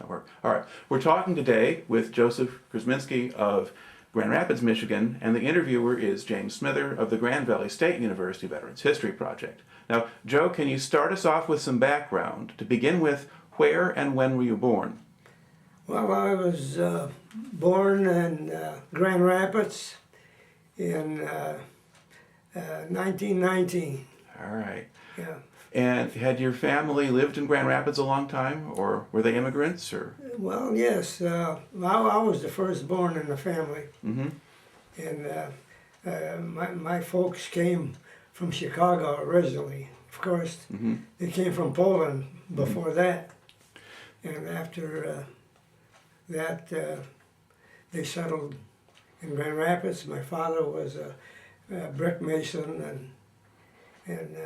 That'll work. All right. We're talking today with Joseph Krzeminski of Grand Rapids, Michigan, and the interviewer is James Smither of the Grand Valley State University Veterans History Project. Now, Joe, can you start us off with some background? To begin with, where and when were you born? Well, I was born in Grand Rapids in 1919. All right. Yeah. And had your family lived in Grand Rapids a long time, or were they immigrants? Or Well, yes. I was the firstborn in the family. mm-hmm. And my folks came from Chicago originally. Of course, Mm-hmm. they came from Poland before that. And after that, they settled in Grand Rapids. My father was a brick mason, and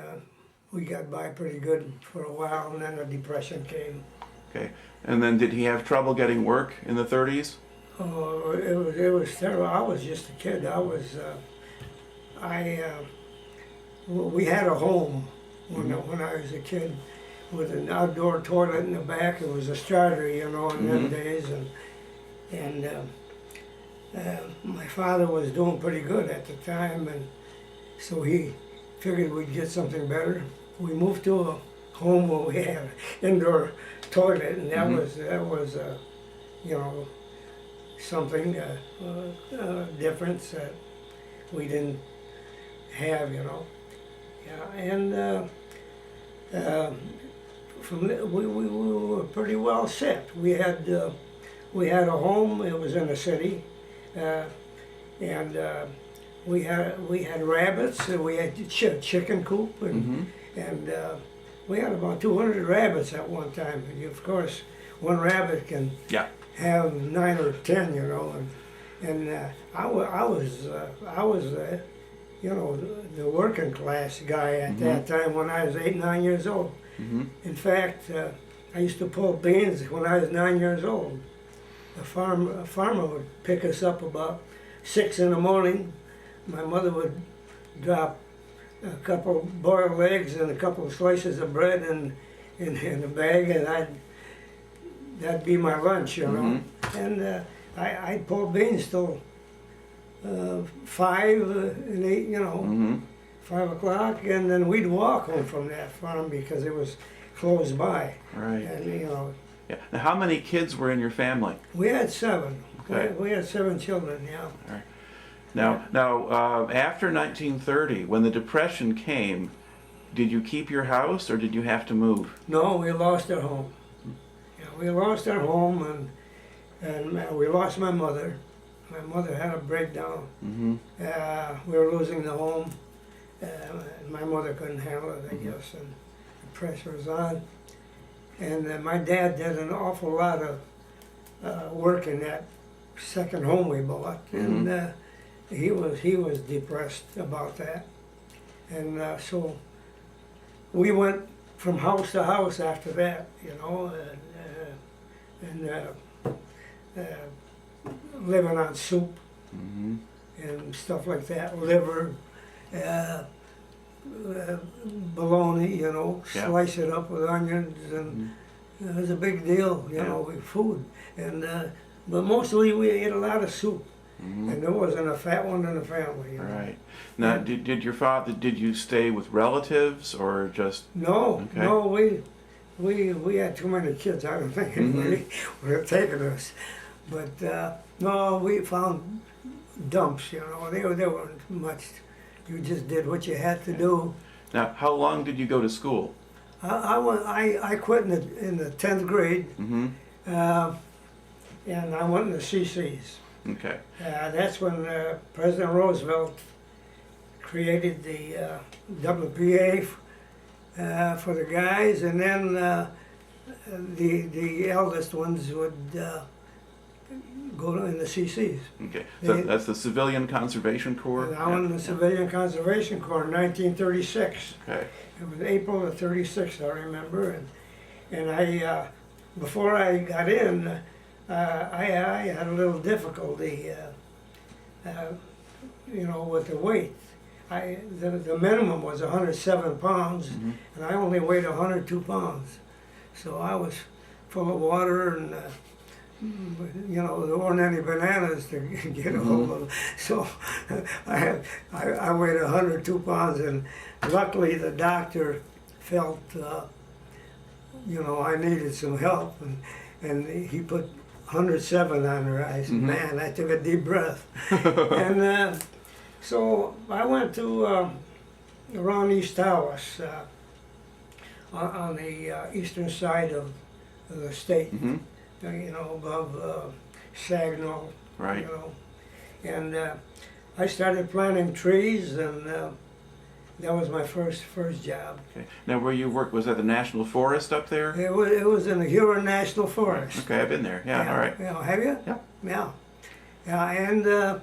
we got by pretty good for a while, and then the Depression came. Okay. And then did he have trouble getting work in the 30s? Oh, it was terrible. I was just a kid. We had a home when I was a kid with an outdoor toilet in the back. It was a starter, you know, in them days, and my father was doing pretty good at the time, and so he figured we'd get something better. We moved to a home where we had an indoor toilet, and that was you know, something difference that we didn't have, you know. Yeah, and from there, we were pretty well set. We had a home. It was in the city, and we had rabbits. We had chicken coop, and we had about 200 rabbits at one time. And of course, one rabbit can have 9 or 10, you know. And I was you know, the working class guy at that time when I was 8, 9 years old. In fact, I used to pull beans when I was 9 years old. A farmer would pick us up about 6 in the morning. My mother would drop a couple boiled eggs and a couple of slices of bread in a bag, and that'd be my lunch, you know. And I'd pull beans till 5 and 8, you know, 5 o'clock, and then we'd walk home from that farm because it was close by. Right. And, you know. Yeah. Now, how many kids were in your family? We had 7. Okay. We had 7 children, yeah. All right. Now, after 1930, when the Depression came, did you keep your house or did you have to move? No, we lost our home. Yeah, we lost our home, and we lost my mother. My mother had a breakdown. We were losing the home. My mother couldn't handle it, I guess, and the pressure was on. And my dad did an awful lot of work in that second home we bought, and he was depressed about that. And so we went from house to house after that, you know, and living on soup and stuff like that, liver, bologna, you know, slice it up with onions, and it was a big deal, you know, with food. And but mostly we ate a lot of soup, and there wasn't a fat one in the family. You know? Right. Now, did your father? Did you stay with relatives or just? No, okay. no, we had too many kids. I don't think anybody would have taken us. But no, we found dumps, you know, they weren't much. You just did what you had to do. Now, how long did you go to school? I quit in the 10th grade, and I went in the CCs. Okay. That's when President Roosevelt created the WPA for the guys, and then the eldest ones would go in the CCs. Okay, so that's the Civilian Conservation Corps? And I went in the Civilian Conservation Corps in 1936. Okay. It was April of '36, I remember, and I before I got in, I had a little difficulty, you know, with the weight. The minimum was 107 pounds, and I only weighed 102 pounds, so I was full of water, and you know, there weren't any bananas to get a hold of. So I weighed 102 pounds, and luckily the doctor felt, you know, I needed some help, and he put 107 on her. I said, man, I took a deep breath. And so I went to around East Tawas, on the eastern side of the state, you know, above Saginaw, Right. you know. And I started planting trees, and that was my first job. Okay. Now, where you worked, was that the National Forest up there? It was in the Huron National Forest. Okay, I've been there. Yeah, all right. You know, have you? Yeah. Yeah. Yeah, and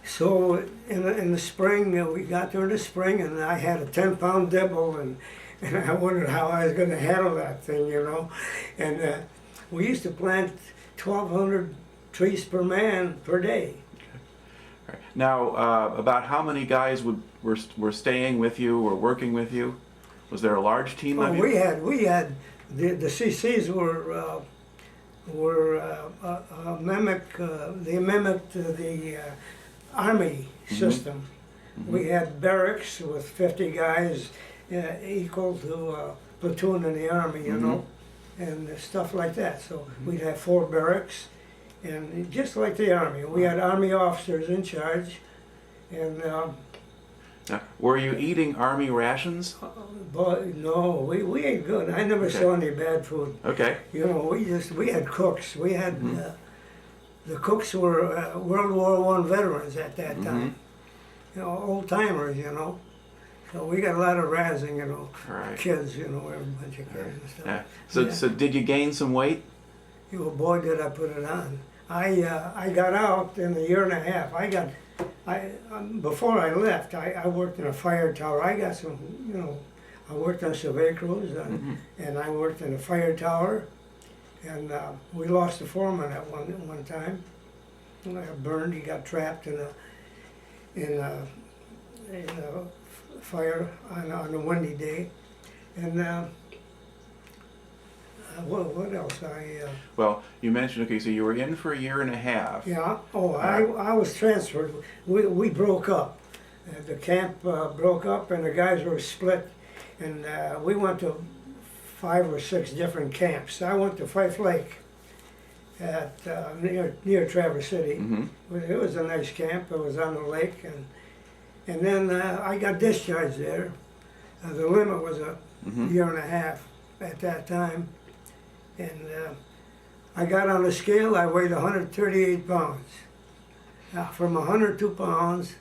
so in the spring, we got there in the spring, and I had a 10-pound dibble, and I wondered how I was going to handle that thing, you know. And we used to plant 1,200 trees per man per day. All right. Now, about how many guys were staying with you or working with you? Was there a large team of you? We had the CCs they mimicked the Army system. We had barracks with 50 guys, equal to a platoon in the Army, you know, and stuff like that. So we'd have 4 barracks, and just like the Army, we had Army officers in charge, and Now, were you eating Army rations? but no, we ate good. I never saw any bad food. Okay. You know, we had cooks. We had the cooks were World War I veterans at that time. You know, old timers. You know, so we got a lot of razzing. You know, Right. kids. You know, we have a bunch of kids and stuff. Yeah. Yeah. So did you gain some weight? You know, boy, did I put it on. I got out in a year and a half. Before I left, I worked in a fire tower. I got some, you know, I worked on survey crews, and I worked in a fire tower, and we lost the foreman at one time. He got burned. He got trapped in a fire on a windy day, and what else? Well, you mentioned, okay, so you were in for a year and a half. Yeah. Oh, I was transferred. We broke up. The camp broke up, and the guys were split, and we went to 5 or 6 different camps. I went to Fife Lake at near Traverse City. It was a nice camp. It was on the lake, and then I got discharged there. The limit was a year and a half at that time. And I got on the scale, I weighed 138 pounds. Now, from 102 pounds,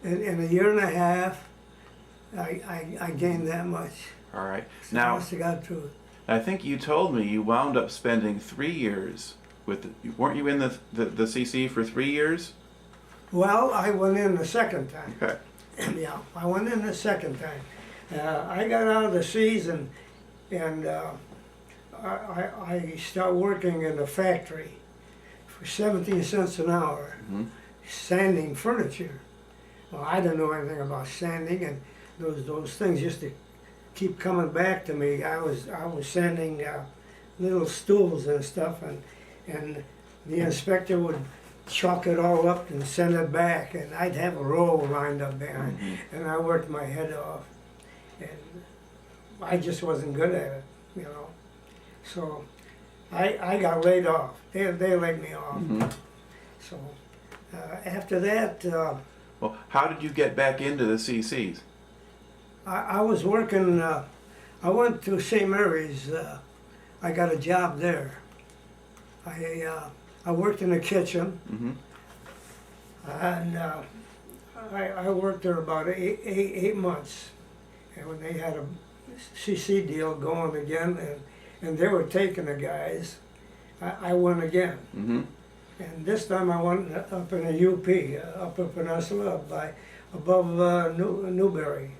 in a year and a half, I gained that much. All right. So Now, honest to God truth. I think you told me you wound up spending 3 years with, weren't you in the CC for 3 years? Well, I went in the second time. Okay. Yeah, I went in the second time. I got out of the season, and I started working in a factory for 17 cents an hour, sanding furniture. Well, I didn't know anything about sanding, and those things used to keep coming back to me. I was sanding little stools and stuff, and the inspector would chalk it all up and send it back, and I'd have a roll lined up behind, and I worked my head off, and I just wasn't good at it, you know. So I got laid off. They laid me off. So after that, Well, how did you get back into the CCs? I was working. I went to St. Mary's. I got a job there. I worked in the kitchen, and I worked there about eight months. And when they had a CC deal going again, and they were taking the guys, I went again. And this time I went up in the UP, Upper Peninsula, above Newberry.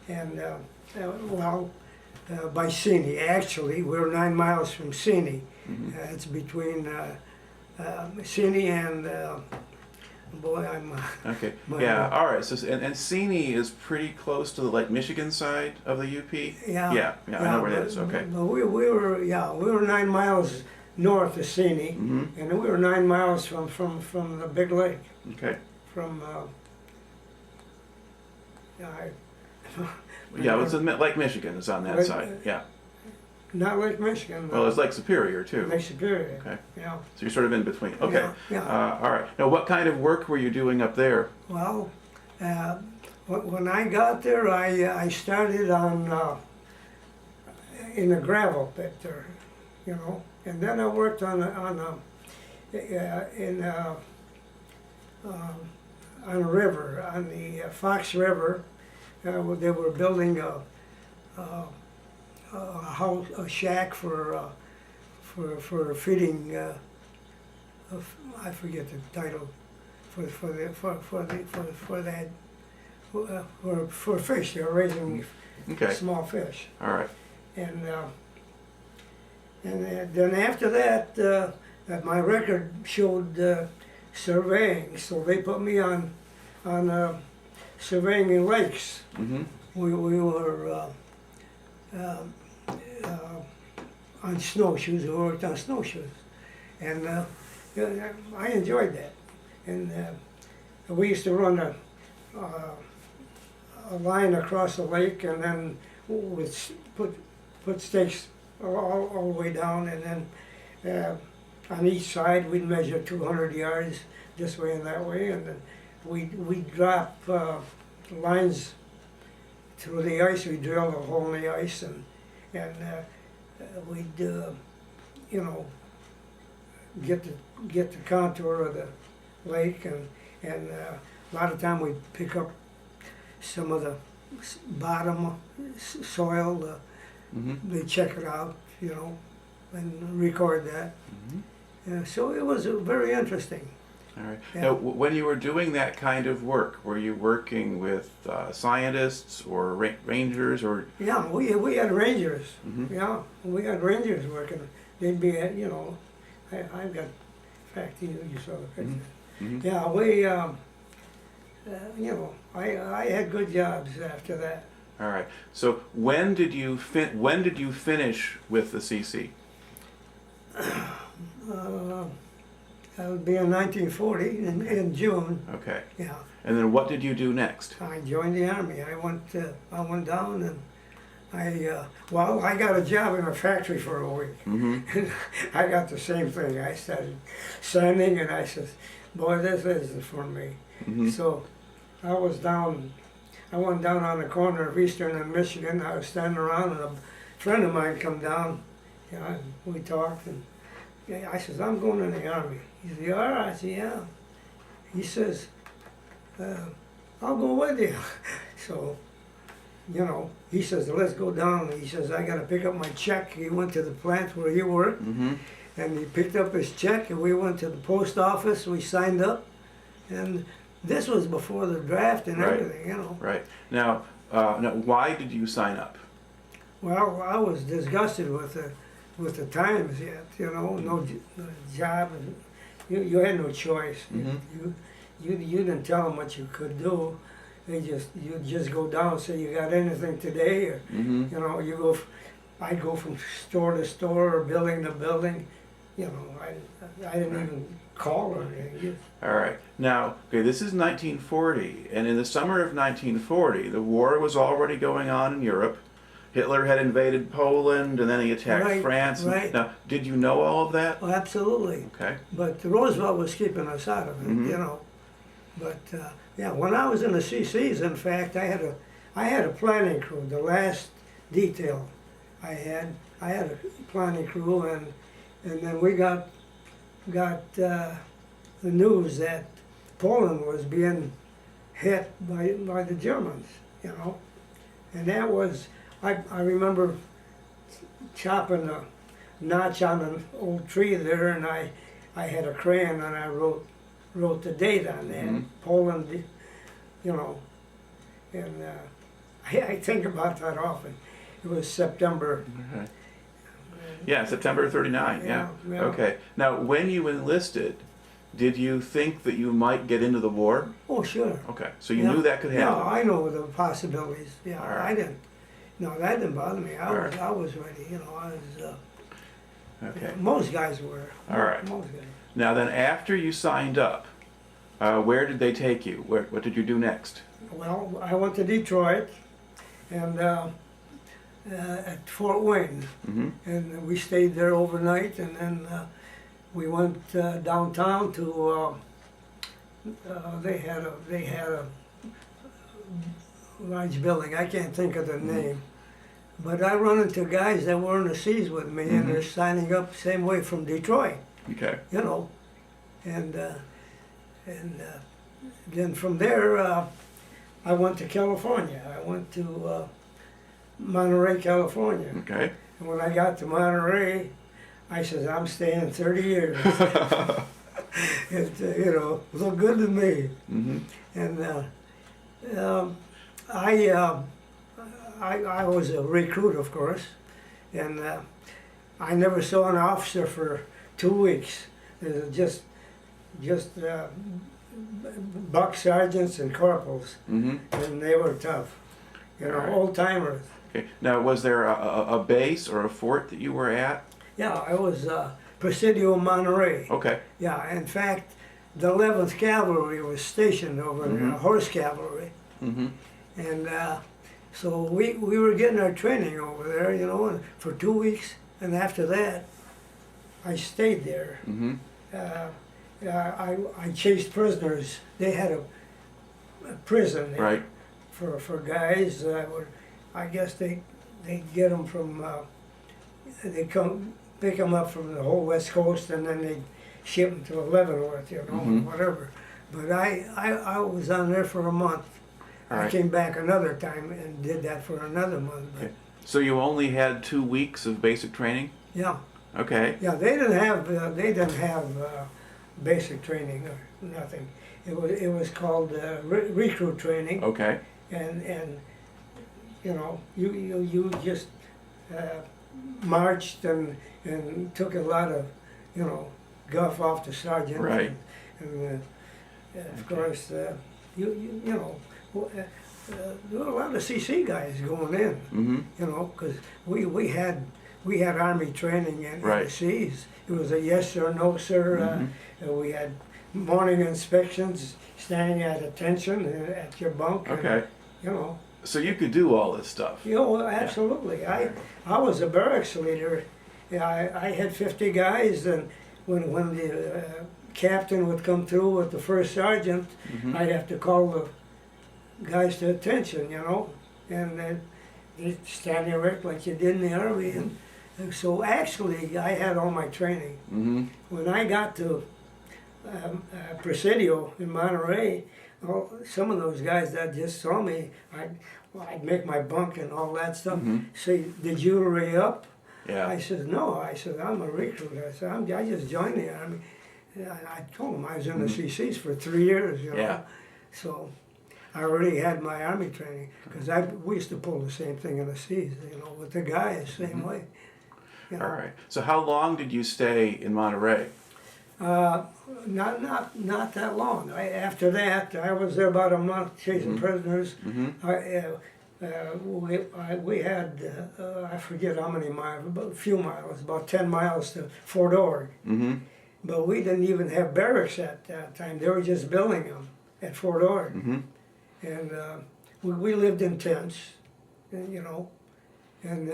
And by Seney. Actually, we're 9 miles from Seney. It's between Seney and boy, I'm. Okay. My- Yeah. All right. So and Seney is pretty close to the Lake Michigan side of the UP. Yeah. Yeah. I know where that but- is. Okay. But we were 9 miles north of Seney, Mm-hmm. and we were 9 miles from the big lake. Okay. From yeah, Yeah. It's Lake Michigan is on that Lake- side. Yeah. not Lake Michigan. Well, it's Lake Superior too. Lake Superior. Okay. Yeah. So you're sort of in between. Okay. Yeah. All right. Now, what kind of work were you doing up there? Well, when I got there, I started on in a gravel pit there, you know, and then I worked on a river, on the Fox River. Where they were building a house, a shack for feeding. I forget the title for fish. They were raising Okay. small fish, All right. and then after that my record showed surveying, so they put me on surveying in lakes. Mm-hmm. We were on snowshoes. We worked on snowshoes, and yeah, I enjoyed that. And we used to run a line across the lake, and then put stakes all the way down, and then on each side we'd measure 200 yards this way and that way, and then we'd drop lines through the ice. We drilled a hole in the ice, and we'd you know, get the contour of the lake, and a lot of time we'd pick up some of the bottom soil. Mm-hmm. They check it out, you know, and record that. Mm-hmm. So it was very interesting. All right. Yeah. Now, when you were doing that kind of work, were you working with scientists or rangers or? Yeah, we had rangers. Mhm. Yeah, we had rangers working. They'd be at, you know, I've got, in fact, you saw the picture. Mhm. Yeah, we, you know, I had good jobs after that. All right. So when did you finish with the CC? That would be in 1940, in June. Okay. Yeah, And then what did you do next? I joined the Army. I went down, and I got a job in a factory for a week. Mm-hmm. I got the same thing. I started sanding, and I said, boy, this isn't for me. Mm-hmm. So I went down on the corner of Eastern and Michigan. I was standing around, and a friend of mine come down. You know, we talked, and yeah, I says, I'm going in the Army. He said, you are? I said, yeah. He says, I'll go with you. So, you know, he says, let's go down. He says, I got to pick up my check. He went to the plant where he worked, Mm-hmm. and he picked up his check, and we went to the post office. We signed up, and this was before the draft and Right. everything, you know. Right. Now, why did you sign up? Well, I was disgusted with the times yet, you know, no job, and you had no choice. Mhm. You didn't tell them what you could do. You just go down and say, you got anything today, or Mm-hmm. you know, I'd go from store to store or building to building. You know, I didn't even call or anything. All right. Now, okay, this is 1940, and in the summer of 1940, the war was already going on in Europe. Hitler had invaded Poland, and then he attacked Right, France. right. Now, did you know all of that? Oh, absolutely. Okay. But Roosevelt was keeping us out of it, Mhm. you know. But yeah, when I was in the CCs, in fact, I had a planning crew. The last detail I had a planning crew, and then we got the news that Poland was being hit by the Germans, you know. And that was, I remember chopping a notch on an old tree there, and I had a crayon, and I wrote the date on that. Mhm. Poland, you know, and I think about that often. It was September. Okay. Yeah, September 39. Yeah. Yeah, yeah. Okay. Now, when you enlisted, Did you think that you might get into the war? Oh, sure. Okay, so you knew that could Yeah, happen. I know the possibilities. Yeah, All right. I didn't. No, that didn't bother me. All right. I was ready. You know, I was. Okay. Most guys were. All right. Most guys. Now then, after you signed up, where did they take you? What did you do next? Well, I went to Detroit, and at Fort Wayne, Mm-hmm. and we stayed there overnight, and then we went downtown to. They had a large building. I can't think of the name, but I run into guys that were in the seas with me, and they're signing up same way from Detroit. Okay. You know, and then from there I went to California. I went to Monterey, California. Okay. And when I got to Monterey, I said, I'm staying 30 years. It you know, looked good to me. Mm-hmm. And I was a recruit, of course, and I never saw an officer for 2 weeks. It was just buck sergeants and corporals, Mm-hmm. and they were tough. You know, All right. old timers. Okay. Now, was there a base or a fort that you were at? Yeah, I was Presidio Monterey. Okay. Yeah, in fact, the 11th Cavalry was stationed over there, horse cavalry. Mm-hmm. And so we were getting our training over there, you know, and for 2 weeks. And after that, I stayed there. Mm-hmm. I chased prisoners. They had a prison there Right. for guys. I guess they get them from, they come pick them up from the whole West Coast, and then they ship them to Leavenworth, you know, whatever. But I was on there for a month. All I right. came back another time and did that for another month. But Okay. So you only had 2 weeks of basic training? yeah, Okay. yeah, they didn't have basic training or nothing. It was called recruit training, Okay. and you know you just marched and took a lot of guff off the sergeant. Right. And of course you know. There were a lot of CC guys going in, Mm-hmm. you know, because we had Army training in Right. the seas. It was a yes sir, no sir. We had morning inspections, standing at attention at your bunk. And, Okay. you know, So you could do all this stuff. absolutely. I was a barracks leader. Yeah, I had 50 guys, and when the captain would come through with the first sergeant, I'd have to call the guys to attention, you know, and then they stand erect like you did in the Army. And so actually, I had all my training. Mm-hmm. When I got to Presidio in Monterey, some of those guys that just saw me, I'd make my bunk and all that stuff. Say, did you array up? Yeah. I said, no. I said, I'm a recruit. I said, I just joined the Army. I told them I was in the CCs for 3 years, you know. Yeah. So I already had my Army training, because we used to pull the same thing in the seas, you know, with the guys, same way. You know. All right. So how long did you stay in Monterey? Not that long. After that, I was there about a month chasing prisoners. We had, I forget how many miles, about a few miles, about 10 miles to Fort Ord. Mm-hmm. But we didn't even have barracks at that time. They were just building them at Fort Ord. Mm-hmm. And we lived in tents, you know, and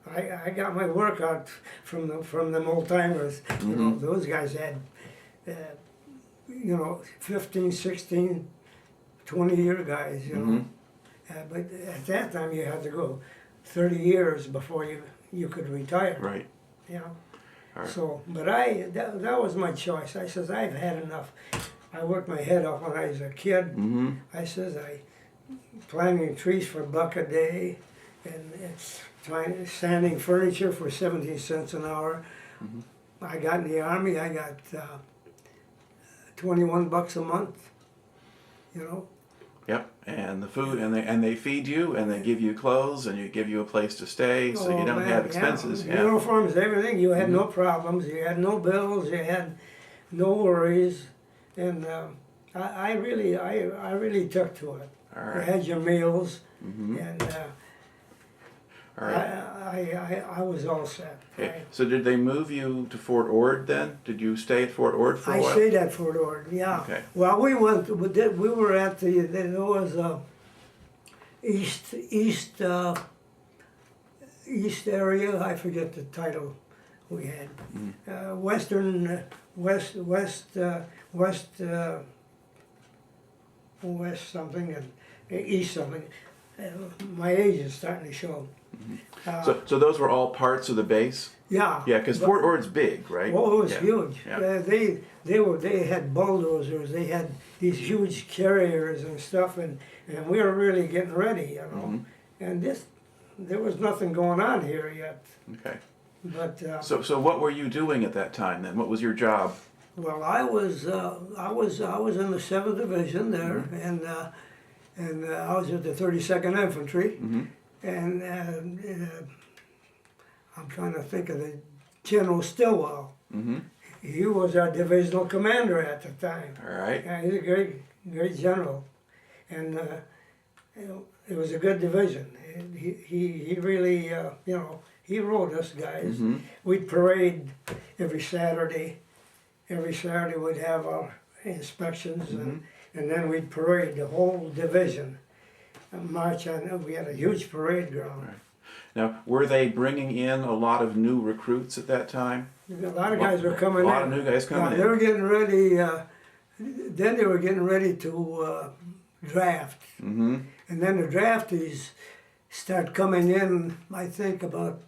I got my workout from them old timers. You know, those guys had, 15, 16, 20-year guys, you know. But at that time, you had to go 30 years before you could retire. Right. You know. All right. So, but that was my choice. I says, I've had enough. I worked my head off when I was a kid. Mm-hmm. I says, planting trees for $1 a day, and it's sanding furniture for 17 cents an hour. I got in the Army, I got $21 a month, you know. Yep. And the food, and they feed you, and they give you clothes, and you give you a place to stay, so you don't have expenses. Yeah. Uniforms, everything. You had no problems. You had no bills. You had no worries, and I really took to it. All You right. had your meals, Mm-hmm. and All right. I was all set. Okay. So did they move you to Fort Ord then? Did you stay at Fort Ord for a I while? stayed at Fort Ord, yeah. Okay. Well, we were at there was a east area, I forget the title we had. Western, west something and east something. My age is starting to show. So those were all parts of the base? Yeah. Yeah, because but- Fort Ord's big, right? Oh, it was Yeah. huge. Yeah. They had bulldozers. They had these huge carriers and stuff, and we were really getting ready, you know. Mm-hmm. And there was nothing going on here yet. Okay. But So what were you doing at that time then? What was your job? well, I was in the 7th Division there, Mm-hmm. and I was with the 32nd Infantry, Mm-hmm. and I'm trying to think of the General Stilwell. Mm-hmm. He was our divisional commander at the time. All right. Yeah, he's a great general, and you know, it was a good division. He really, you know, he rode us guys. Mm-hmm. We'd parade every Saturday. Every Saturday we'd have our inspections, and then we'd parade the whole division. And march on. We had a huge parade ground. Right. Now, were they bringing in a lot of new recruits at that time? A lot of guys were coming in. A lot of new guys coming They in. were getting ready. Then they were getting ready to draft. Mm-hmm. And then the draftees start coming in, I think about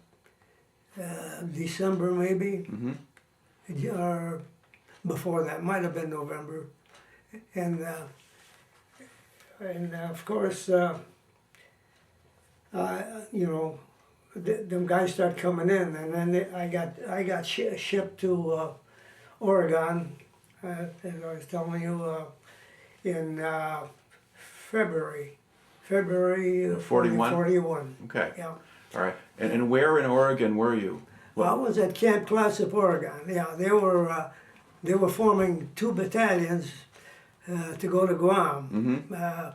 December maybe, Mm-hmm. or before that, might have been November. And of course, you know, them guys start coming in, and then I got shipped to Oregon, as I was telling you, in February 41? 41. Okay. Yeah. All right. And where in Oregon were you? Well, I was at Camp Clatsop, Oregon. Yeah, they were forming 2 battalions to go to Guam. Mm-hmm.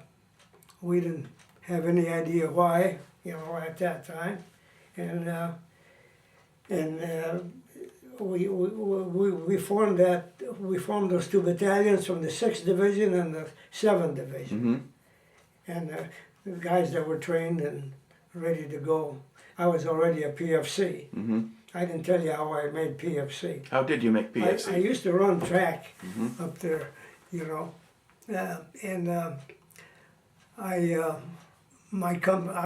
We didn't have any idea why, you know, at that time, and we formed those 2 battalions from the 6th Division and the 7th Division, and the guys that were trained and ready to go. I was already a PFC. Mm-hmm. I I didn't tell you how I made PFC. How did you make I PFC? used to run track Mm-hmm. up there, you know, and I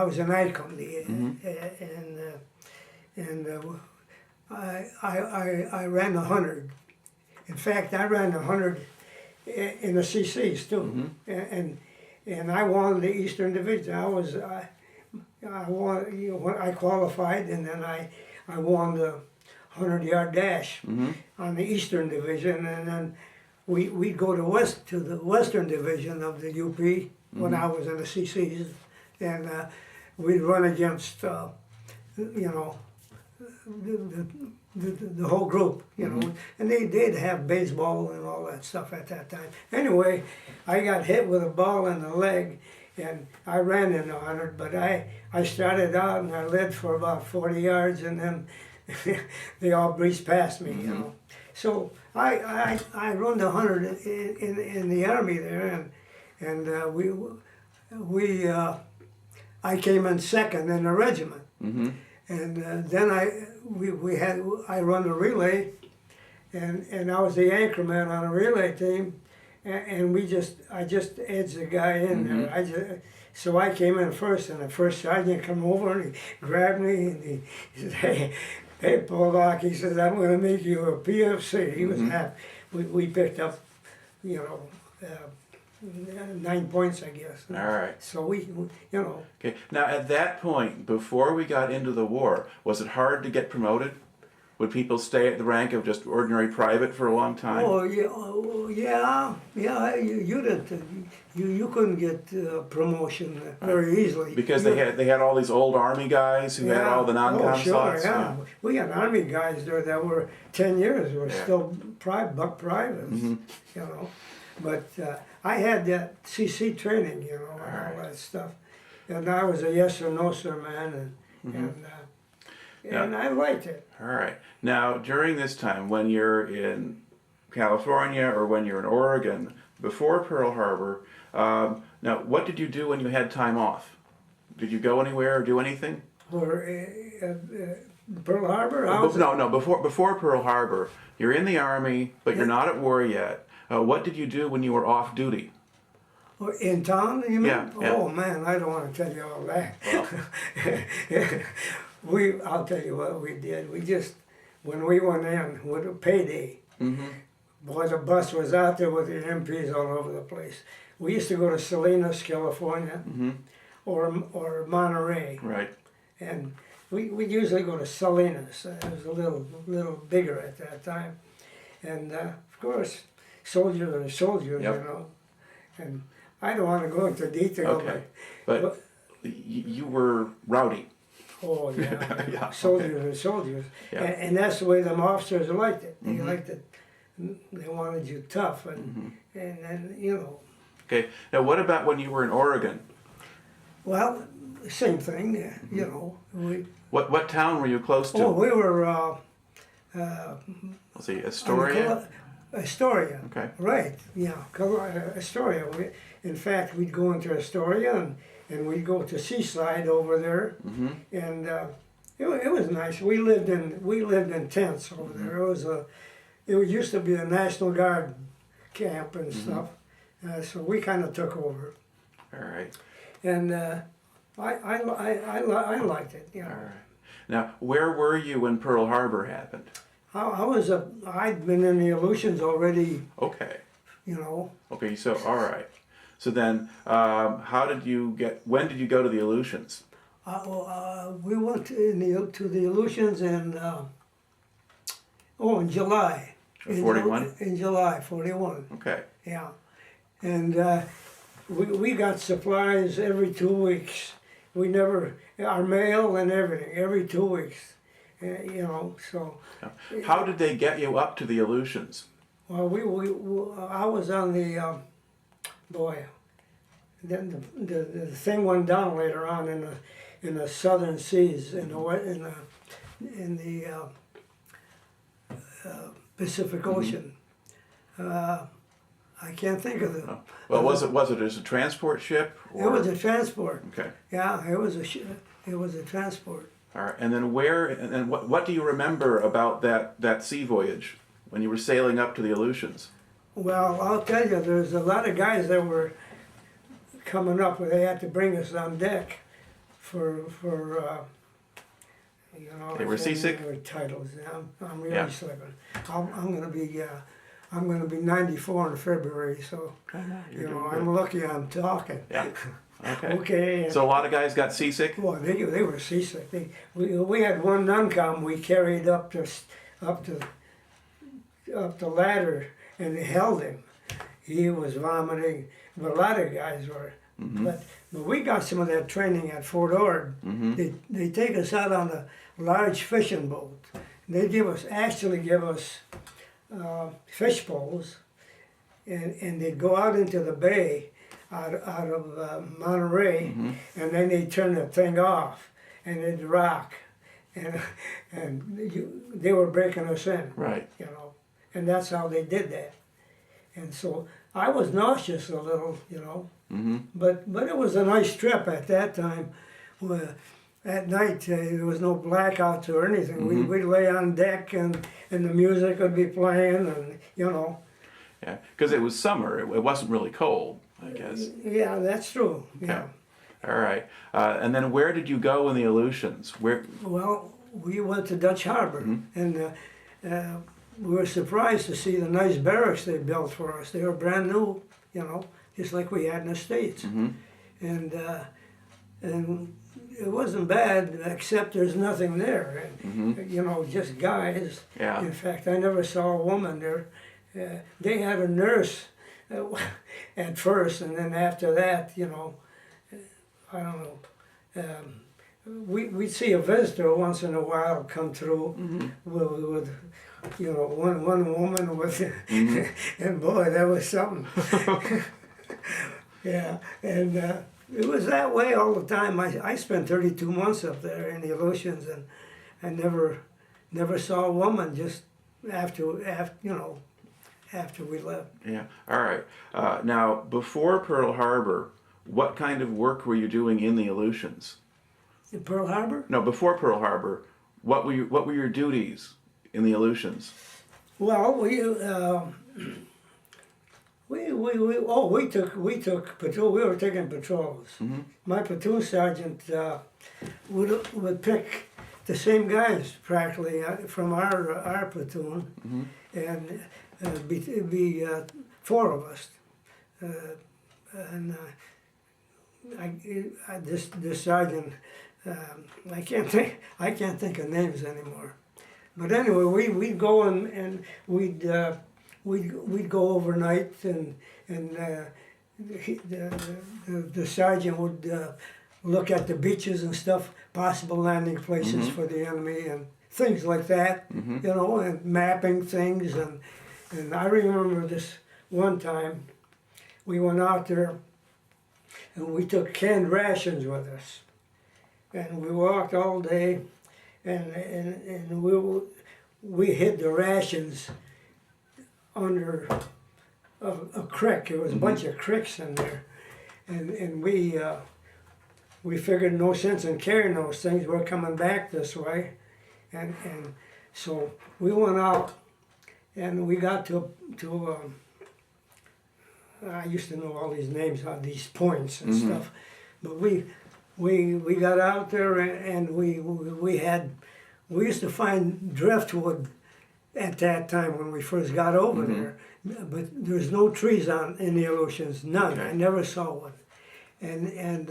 was an I company, and I ran 100. In fact, I ran 100 in the CCs too, and I won the Eastern Division. I won. You know, I qualified, and then I won the 100-yard dash on the Eastern Division, and then we'd go to the Western Division of the UP when I was in the CCs, and we'd run against you know, the whole group, you know, and they did have baseball and all that stuff at that time. Anyway, I got hit with a ball in the leg, and I ran in the 100, but I started out and I led for about 40 yards, and then they all breezed past me, you know. So I run the 100 in the Army there, and I came in second in the regiment. Mm-hmm. And then I run the relay, and I was the anchorman on a relay team, and I just edged the guy in there. So I came in first, and the first sergeant come over and he grabbed me and he said, "Hey, Polak," he says, "I'm going to make you a PFC." He was happy. We picked up, you know, 9 points, I guess. All right. So we you know. Okay. Now, at that point, before we got into the war, was it hard to get promoted? Would people stay at the rank of just ordinary private for a long time? Yeah. You didn't. You couldn't get promotion very easily. Because they had all these old Army guys who had all the non-com sure, slots? yeah. We had Army guys there that were 10 years, were still privates, you know. But I had that CC training, you know, and all that stuff. And I was a yes or no sir man, and I liked it. All right. Now, during this time, when you're in California or when you're in Oregon, before Pearl Harbor, now, what did you do when you had time off? Did you go anywhere or do anything? For Pearl Harbor? No, before Pearl Harbor, you're in the Army, but you're not at war yet. What did you do when you were off duty? In town, you mean? Yeah. Oh man, I don't want to tell you all that. I'll tell you what we did. We just, when we went in with a payday, boy, the bus was out there with the MPs all over the place. We used to go to Salinas, California, or Monterey. Right. And we'd usually go to Salinas. It was a little bigger at that time. And of course, soldiers are soldiers, you know. And I don't want to go into detail. Okay. But you were rowdy. Oh yeah, Yeah, soldiers are soldiers, Yeah. and that's the way them officers liked it. They liked it. They wanted you tough, and you know. Okay. Now, what about when you were in Oregon? Well, same thing. You know, What town were you close to? Oh, we were. Let's see, Astoria. Astoria. Okay. Right. Yeah, Astoria. In fact, we'd go into Astoria and we'd go to Seaside over there, and it was nice. We lived in tents over there. It used to be a National Guard camp and stuff, so we kind of took over. All right. And I liked it. You know. All right. Now, where were you when Pearl Harbor happened? I'd been in the Aleutians already. Okay. You know. Okay. So, all right. So then, when did you go to the Aleutians? We went to the Aleutians in July. In 41? In July, 41. Okay. Yeah. And we got supplies every 2 weeks. Our mail and everything, every 2 weeks. You know, so. How did they get you up to the Aleutians? Well, I was on the, then the thing went down later on in the southern seas, in the Pacific Ocean. I can't think of it. Well, was it as a transport ship? Or? It was a transport. Okay. Yeah, it was a transport. All right. And then what do you remember about that sea voyage when you were sailing up to the Aleutians? Well, I'll tell you, there's a lot of guys that were coming up where they had to bring us on deck for you know. They were seasick? Their titles. I'm really slipping. I'm gonna be 94 in February, so you know I'm lucky I'm talking. Yeah. Okay. Okay. So a lot of guys got seasick? Well, they were seasick. We had one non-com we carried up the ladder and they held him. He was vomiting, but a lot of guys were. But we got some of that training at Fort Ord. They take us out on a large fishing boat. They actually give us fish poles, and they'd go out into the bay out of Monterey, and then they'd turn the thing off, and it'd rock, and they were breaking us in. Right. You know, and that's how they did that. And so I was nauseous a little, you know, but it was a nice trip at that time. At night there was no blackouts or anything. We'd lay on deck and the music would be playing, and you know. Yeah, because it was summer. It wasn't really cold, I guess. Yeah, that's true. Yeah. All right. And then where did you go in the Aleutians? Where? Well, we went to Dutch Harbor, and we were surprised to see the nice barracks they built for us. They were brand new, you know, just like we had in the States. And and it wasn't bad, except there's nothing there. And, you know, just guys. Yeah. In fact, I never saw a woman there. They had a nurse at first, and then after that, you know, I don't know. We'd see a visitor once in a while come through with you know, one woman with, and boy, that was something. Yeah, and it was that way all the time. I spent 32 months up there in the Aleutians, and I never saw a woman just after you know, after we left. Yeah. All right. Now, before Pearl Harbor, what kind of work were you doing in the Aleutians? In Pearl Harbor? No, before Pearl Harbor, what were your duties in the Aleutians? Well, we took patrol. We were taking patrols. My platoon sergeant would pick the same guys practically from our platoon, and it'd be 4 of us, and this sergeant. I can't think of names anymore. But anyway, we'd go and we'd go overnight, and the sergeant would look at the beaches and stuff, possible landing places for the enemy and things like that, you know, and mapping things. And I remember this one time we went out there and we took canned rations with us. And we walked all day, and we hid the rations under a creek. There was a bunch of creeks in there, and we figured no sense in carrying those things. We're coming back this way, and so we went out, and we got to I used to know all these names on these points and stuff, but we got out there, and we used to find driftwood at that time when we first got over there, but there's no trees in the Aleutians, none. Okay. I never saw one, and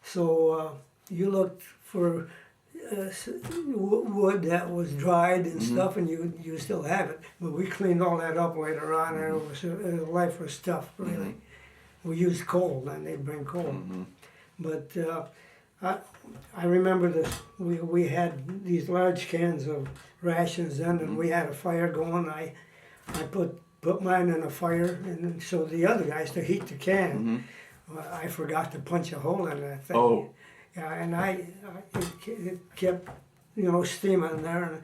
so you looked for wood that was dried and stuff, and you still have it. But we cleaned all that up later on, and life was tough, really. We used coal, and they'd bring coal. But I remember this. We had these large cans of rations then, and we had a fire going. I put mine in a fire, and so the other guys to heat the can. I forgot to punch a hole in that thing. Oh. Yeah, and it kept, you know, steaming there, and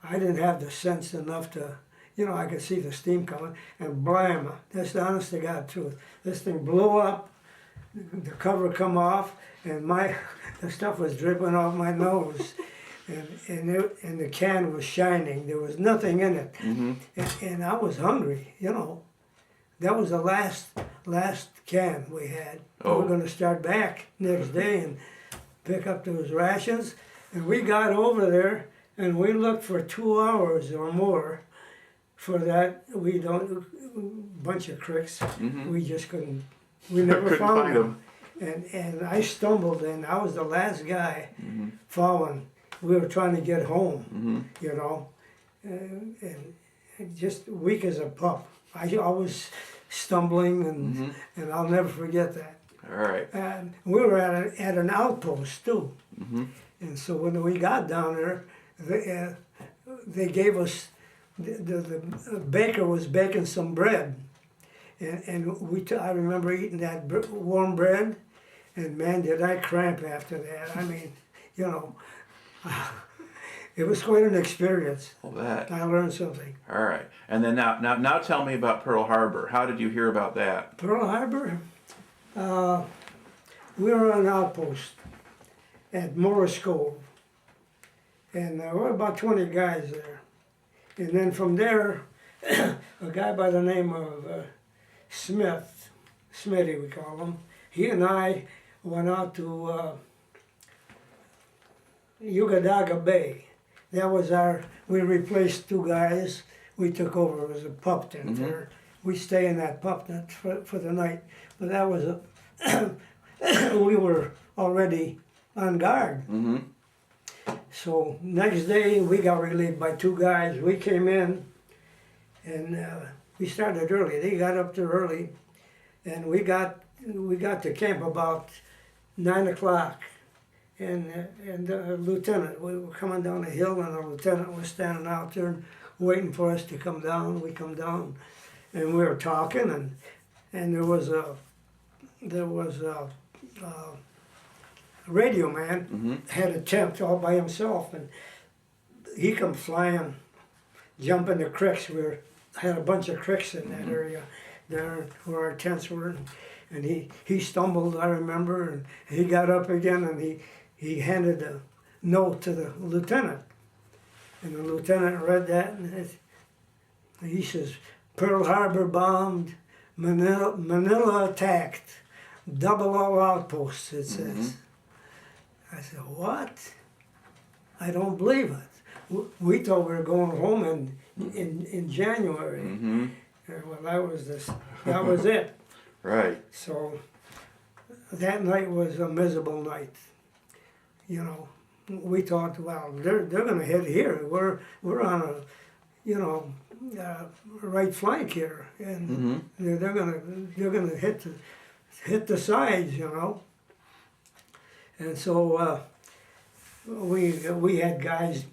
I didn't have the sense enough to, you know, I could see the steam coming, and blam! That's the honest to God truth. This thing blew up. The cover come off, and the stuff was dripping off my nose, and the can was shining. There was nothing in it, and I was hungry. You know, that was the last can we had. Oh. We were going to start back next day and pick up those rations, and we got over there and we looked for 2 hours or more for that. We don't bunch of creeks. We just couldn't. We never Couldn't found find them. And I stumbled, and I was the last guy following. We were trying to get home, you know, and just weak as a pup. I was stumbling, and I'll never forget that. All right. And we were at an outpost too, and so when we got down there, they gave us the baker was baking some bread. And I remember eating that warm bread, and man, did I cramp after that. I mean, you know, it was quite an experience. All that. I learned something. All right. And then now tell me about Pearl Harbor. How did you hear about that? Pearl Harbor, we were on an outpost at Morris Cove, and there were about 20 guys there. And then from there, a guy by the name of Smitty we call him, he and I went out to Yugadaga Bay. That was we replaced 2 guys. We took over. It was a pup tent there. We stay in that pup tent for the night. But that was we were already on guard. Mm-hmm. So next day we got relieved by 2 guys. We came in and we started early. They got up there early, and we got to camp about 9 o'clock. And the lieutenant, we were coming down the hill, and the lieutenant was standing out there waiting for us to come down. We come down, and we were talking, and there was a radio man had a tent all by himself, and he come flying, jumping the creeks. We had a bunch of creeks in that area there where our tents were, and he stumbled, I remember, and he got up again, and he handed a note to the lieutenant, and the lieutenant read that, and he says, "Pearl Harbor bombed, Manila attacked, double all outposts," it says. I said, "What? I don't believe it." We thought we were going home in January. Well, that was it. Right. So that night was a miserable night. You know, we thought, well, they're going to hit here. We're on a right flank here, and they're going to hit the sides, you know. And so we had guys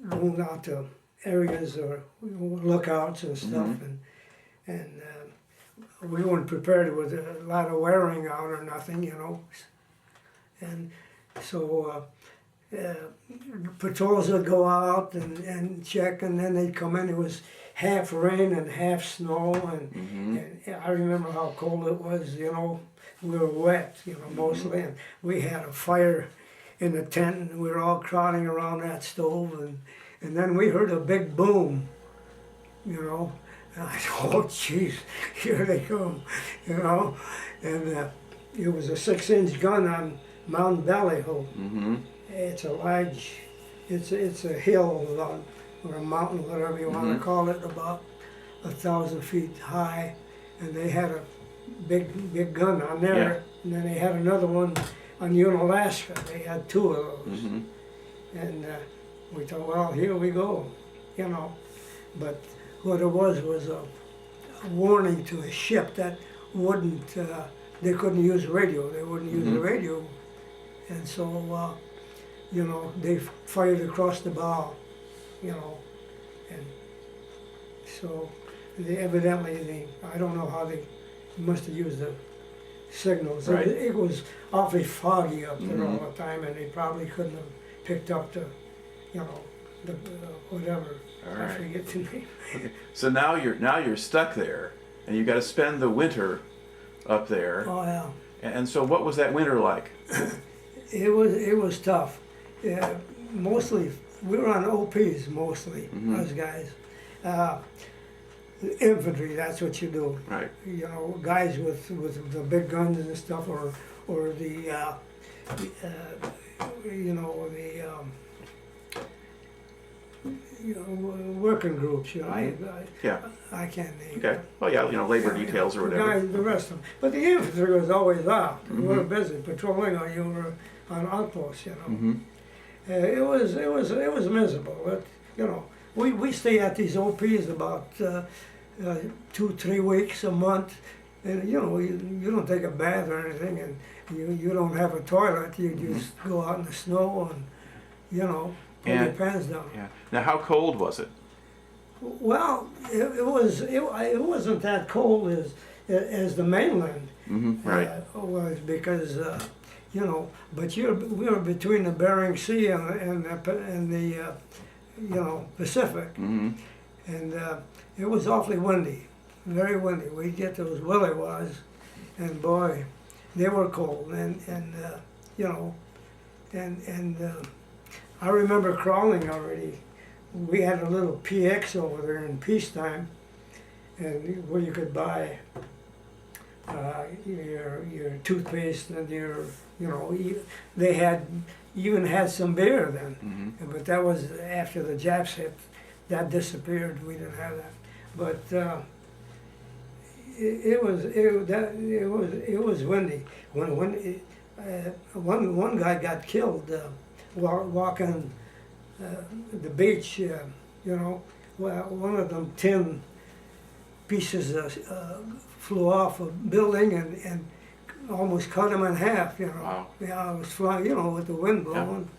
going out to areas or lookouts and stuff, and we weren't prepared with a lot of wearing out or nothing, you know. And so patrols would go out and check, and then they'd come in. It was half rain and half snow, and I remember how cold it was, you know. We were wet, you know, mostly, and we had a fire in the tent, and we were all crowding around that stove, and then we heard a big boom, you know, and I said, "Oh, jeez, here they come," you know, and it was a 6-inch gun on Mount Ballyhoo. It's a large, it's a hill or a mountain, whatever you want to call it, about 1,000 feet high, and they had a big gun on there, and then they had another one on Unalaska. They had 2 of those, and we thought, well, here we go, you know. But what it was a warning to a ship that wouldn't, they couldn't use radio. They wouldn't use the radio, and so you know, they fired across the bow, you know, and so evidently I don't know how they must have used the signals. Right. It was awfully foggy up there all the time, and they probably couldn't have picked up the, you know, the whatever. All I right. forget the name. Okay. So now you're stuck there, and you've got to spend the winter up there. Oh yeah. And so, what was that winter like? It was tough. Mostly we were on OPs mostly, those guys. Infantry, that's what you do. Right. You know, guys with the big guns and stuff, or the you know, working groups. You know, I can't name. Okay. Well, yeah, you know, labor details or whatever. Guys, the rest of them. But the infantry was always out. We were busy patrolling, or you were on outposts. You know. It was miserable. But you know, we stay at these OPs about 2-3 weeks a month, and you know, you don't take a bath or anything, and you don't have a toilet. You just go out in the snow and, you know, pull your pants down. Yeah. Now, how cold was it? Well, it wasn't that cold as the mainland Right. was, because you know, but we were between the Bering Sea and the you know, Pacific, and it was awfully windy, very windy. We'd get those willy-was, and boy, they were cold, and you know, and I remember crawling already. We had a little PX over there in peacetime, and where you could buy your toothpaste and your, you know, they even had some beer then, but that was after the Japs hit. That disappeared. We didn't have that, but it was windy. one guy got killed walking the beach. Well, one of them tin pieces flew off a building and almost cut him in half. Wow. Yeah, it was flying. With the wind blowing.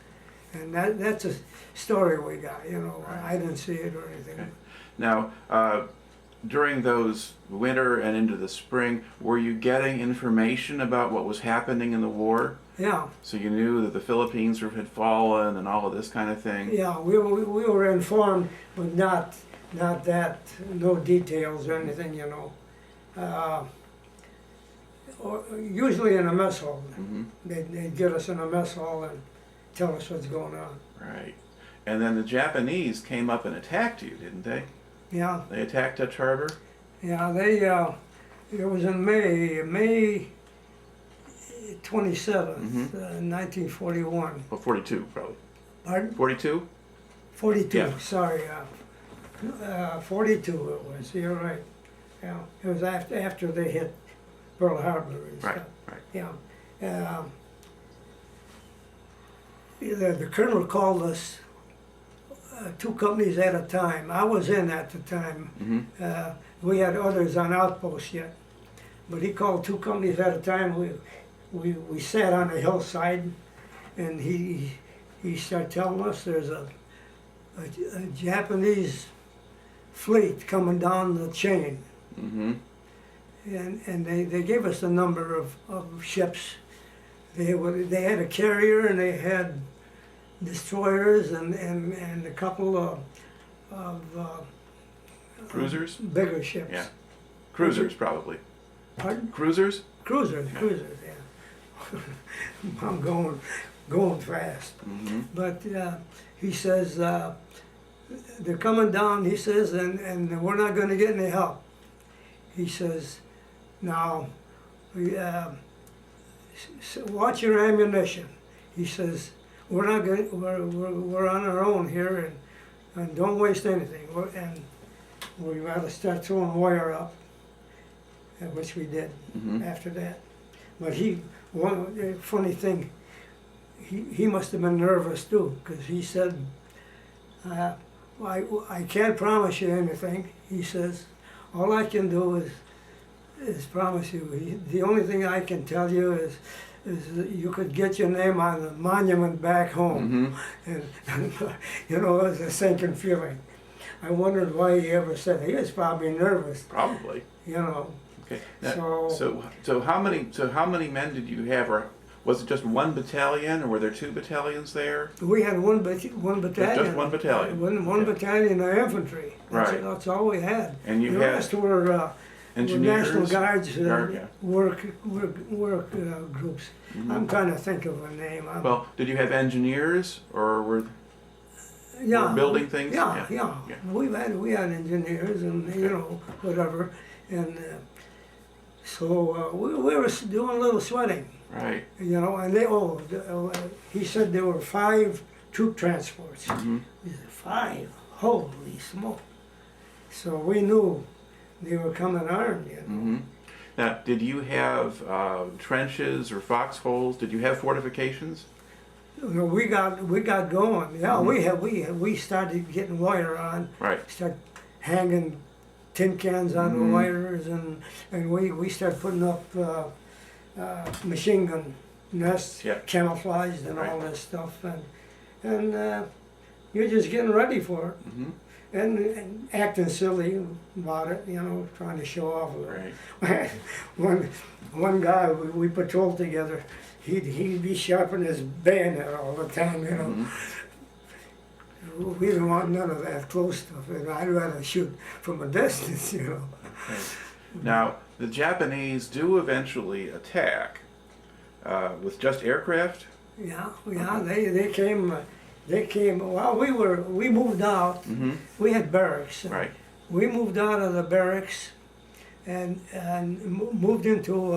Yeah. And that's a story we got. Right. I didn't see it or anything. Okay. Now, during those winter and into the spring, were you getting information about what was happening in the war? Yeah. So you knew that the Philippines had fallen and all of this kind of thing? Yeah, we were informed, but not that, no details or anything, Or usually in a mess hall. Mm-hmm. They'd get us in a mess hall and tell us what's going on. Right. And then the Japanese came up and attacked you, didn't they? Yeah. They attacked Dutch Harbor? Yeah, it was in May 27th, 1941. Well, 42 probably. Pardon? 42? 42, Yeah. sorry. 42 it was, you're right. Yeah, it was after they hit Pearl Harbor and Right, stuff. right. Yeah. The colonel called us 2 companies at a time. I was in at the time. Mm-hmm. We had others on outposts yet, but he called 2 companies at a time. We sat on a hillside, and he started telling us there's a Japanese fleet coming down the chain. Mm-hmm. And they gave us a number of ships. They had a carrier and they had destroyers and a couple of Cruisers? bigger ships. Yeah. Cruisers, probably. Pardon? Cruisers? Cruisers, yeah. I'm going fast. Mm-hmm. But he says they're coming down. He says, and we're not going to get any help. He says, now, watch your ammunition. He says, we're not going. We're on our own here, and don't waste anything. And we got to start throwing wire up, which we did after that. But one funny thing, he must have been nervous too, because he said, I can't promise you anything. He says, all I can do is promise you. The only thing I can tell you is that you could get your name on the monument back home. Mm-hmm. And it was a sinking feeling. I wondered why he ever said it. He was probably nervous. Probably. Okay. Now, so how many men did you have, or was it just 1 battalion, or were there 2 battalions there? We had one battalion. Just 1 battalion. One battalion of infantry. Right. That's all we had. And you the had rest were engineers, National Guards yeah. work groups. Mm-hmm. I'm trying to think of a name. Well, did you have engineers, or were building things? Yeah. We had engineers and whatever, and so we were doing a little sweating. Right. And he said there were 5 troop transports. Mm-hmm. He said, 5? Holy smoke! So we knew they were coming armed. Mm-hmm. Now, did you have trenches or foxholes? Did you have fortifications? We got going. Yeah, we started getting wire on. Right. Start hanging tin cans on the wires, and we started putting up machine gun nests, camouflaged and all this stuff, and you're just getting ready for it. Mm-hmm. And acting silly about it, trying to show off a little. Right. one guy we patrolled together, he'd be sharpening his bayonet all the time, We didn't want none of that close stuff, and I'd rather shoot from a distance, Okay. Now, the Japanese do eventually attack with just aircraft? Yeah, they came. Well, we moved out. Mm-hmm. We had barracks. Right. We moved out of the barracks, and moved into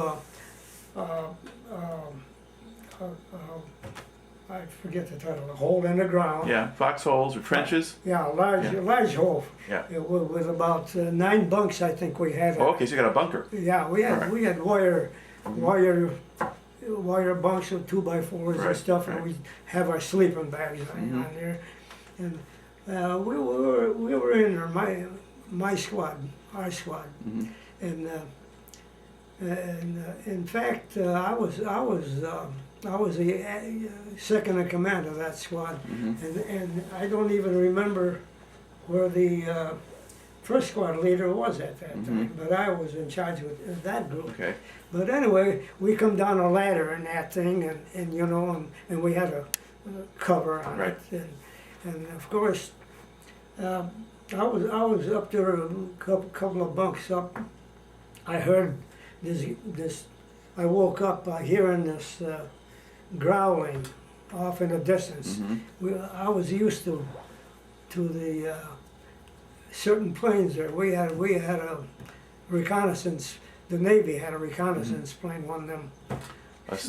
I forget the title. A hole in the ground. Yeah, foxholes or trenches? Yeah, a large hole. Yeah. With about 9 bunks, I think we had. Oh, okay, so you got a bunker. Yeah, we had Right. we had wire wire bunks with 2x4s Right, and stuff, right. and we have our sleeping bags on there. And we were in there, my squad, our squad, and in fact I was the second in command of that squad, and I don't even remember where the first squad leader was at that time, but I was in charge with that group. Okay. But anyway, we come down a ladder in that thing, and you know, and we had a cover on Right. it, and of course, I was up there a couple of bunks up. I heard this. I woke up by hearing this growling off in the distance. I was used to the certain planes there. We had a reconnaissance. The Navy had a reconnaissance plane, one of them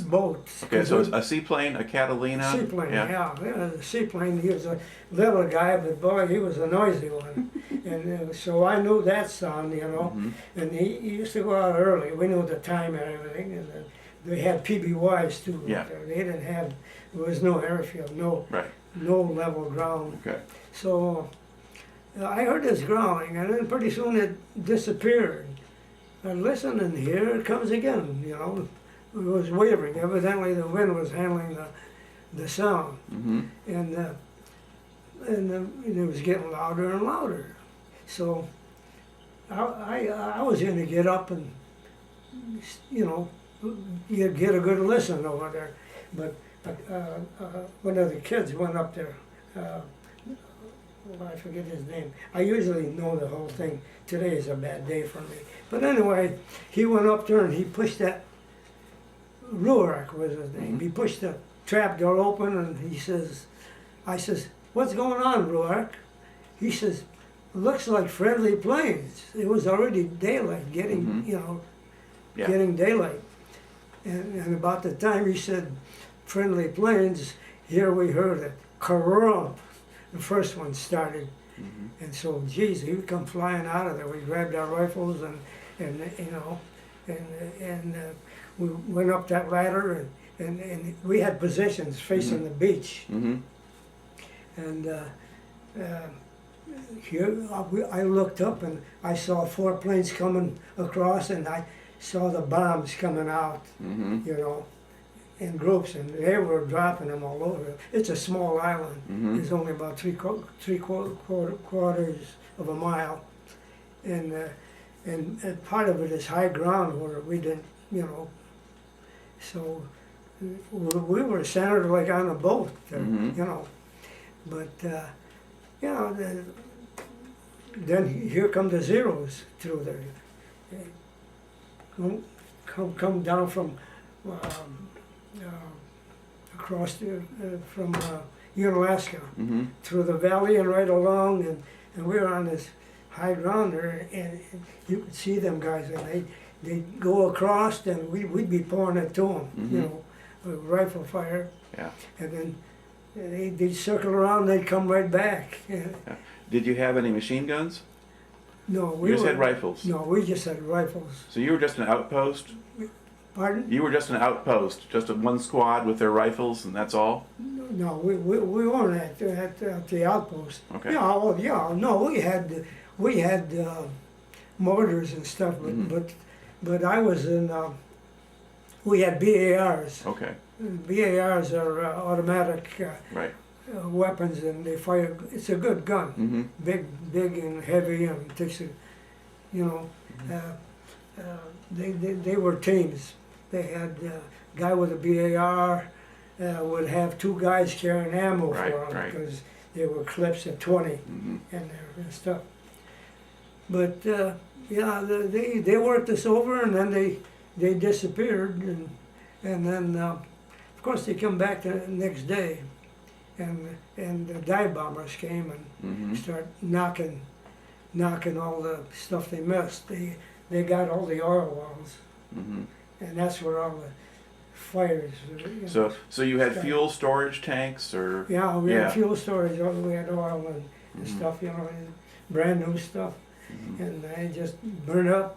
boats. Okay, so it's a seaplane, a Catalina. Seaplane, yeah, the seaplane. He was a little guy, but boy, he was a noisy one. And so I knew that sound, you know. And he used to go out early. We knew the time and everything. And they had PBYs too. Yeah. They didn't have. There was no airfield, no level ground. Okay. So I heard this growling, and then pretty soon it disappeared. I listened, and here it comes again. You know, it was wavering. Evidently, the wind was handling the sound, and it was getting louder and louder. So I was going to get up and, you know, get a good listen over there, but one of the kids went up there. I forget his name. I usually know the whole thing. Today is a bad day for me. But anyway, he went up there and he pushed that, Ruark was his name. He pushed the trap door open and he says, I says, "What's going on, Ruark?" He says, "Looks like friendly planes." It was already daylight, getting, you know, getting daylight. And about the time he said friendly planes, here we heard it, carump. The first one started, and so, geez, he would come flying out of there. We grabbed our rifles and you know, and we went up that ladder, and we had positions facing the beach. And here I looked up and I saw 4 planes coming across, and I saw the bombs coming out, you know, in groups, and they were dropping them all over. It's a small island. It's only about three quarters of a mile, and part of it is high ground where we didn't, you know. So we were centered like on a boat, you know. But you know, then here come the Zeros through there. Come down from. Across from Unalaska through the valley and right along, and we were on this high ground there, and you could see them guys, and they'd go across, and we'd be pouring it to them, you know, with rifle fire, and then they'd circle around, they'd come right back. Did you have any machine guns? No, You just had rifles. No, we just had rifles. So you were just an outpost? Pardon? You were just an outpost, just one squad with their rifles, and that's all? No, we weren't at the outpost. Okay. Yeah, no, we had mortars and stuff, but I was in. We had BARs. Okay. BARs are automatic Right. weapons, and they fire. It's a good gun, big and heavy, and it takes a, you know. They were teams. They had a guy with a BAR would have 2 guys carrying ammo for them because they were clips at 20 and stuff. But yeah, they worked us over, and then they disappeared, and then of course they come back the next day, and the dive bombers came and start knocking all the stuff they missed. They got all the oil wells, and that's where all the fires. You know, So you had fuel storage tanks, or we had fuel storage. We had oil and stuff, you know, and brand new stuff, and they just burned up,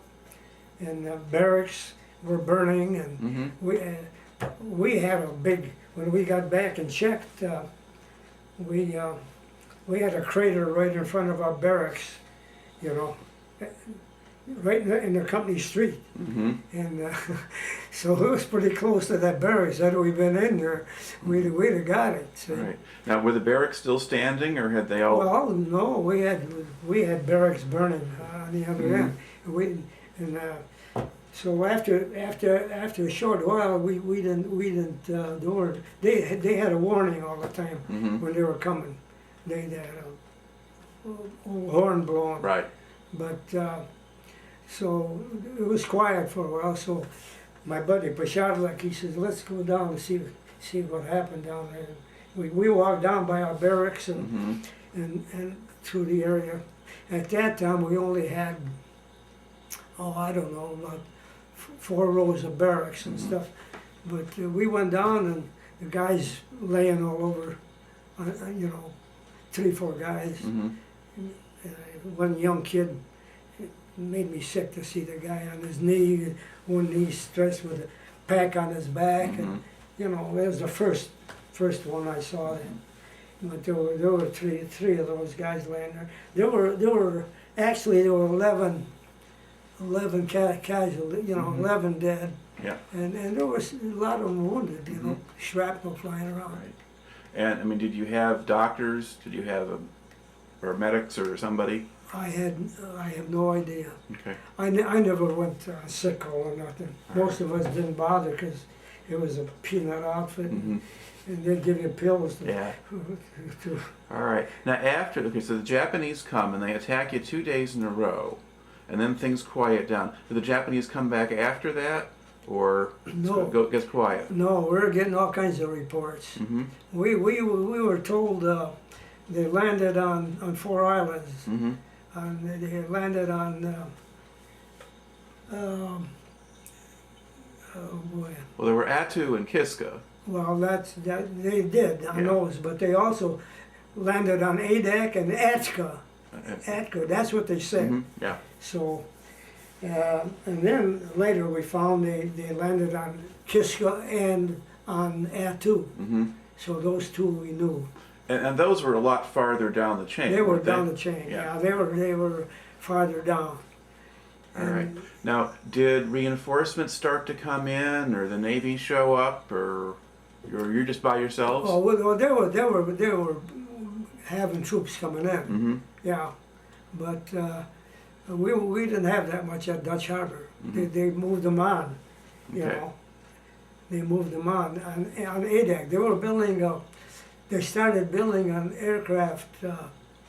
and the barracks were burning, and we had a big, when we got back and checked, we had a crater right in front of our barracks, you know, right in the company street. Mm-hmm. And so it was pretty close to that barracks. Had we been in there, we'd have got it. See? Right. Now, were the barracks still standing, or had they all? Well, no, we had barracks burning on the other end. So after a short while, we didn't do it. They had a warning all the time when they were coming. They had a horn blowing. Right. But so it was quiet for a while. So my buddy Pashadlik, he says, "Let's go down and see what happened down there." We walked down by our barracks and through the area. At that time, we only had, I don't know, about 4 rows of barracks and stuff. But we went down and the guys laying all over, 3, 4 guys. One young kid, it made me sick to see the guy on his knee, one knee stretched with a pack on his back. And, that was the first one I saw. But there were three of those guys laying there. There were 11 casualties, 11 dead. Yeah. And there was a lot of them wounded, shrapnel flying around. Right. And I mean, did you have doctors? Did you have or medics or somebody? I have no idea. Okay. I never went sick call or nothing. Most of us didn't bother because it was a peanut outfit, and they'd give you pills. All right. Now so the Japanese come and they attack you 2 days in a row, and then things quiet down. Do the Japanese come back after that, or No. it gets quiet? No, we're getting all kinds of reports. We were told they landed on 4 islands. And they landed on, oh boy. Well, there were Attu and Kiska. Well, they did on those, but they also landed on Adak and Atka. That's what they said. Yeah. So, and then later we found they landed on Kiska and on Attu. So those 2 we knew. And those were a lot farther down the chain. They were weren't down the chain. Yeah, they were farther down. All right. Now, did reinforcements start to come in, or the Navy show up, or you're just by yourselves? Oh, well, they were having troops coming in. Yeah, but we didn't have that much at Dutch Harbor. They moved them on. They moved them on Adak. They were building They started building an aircraft.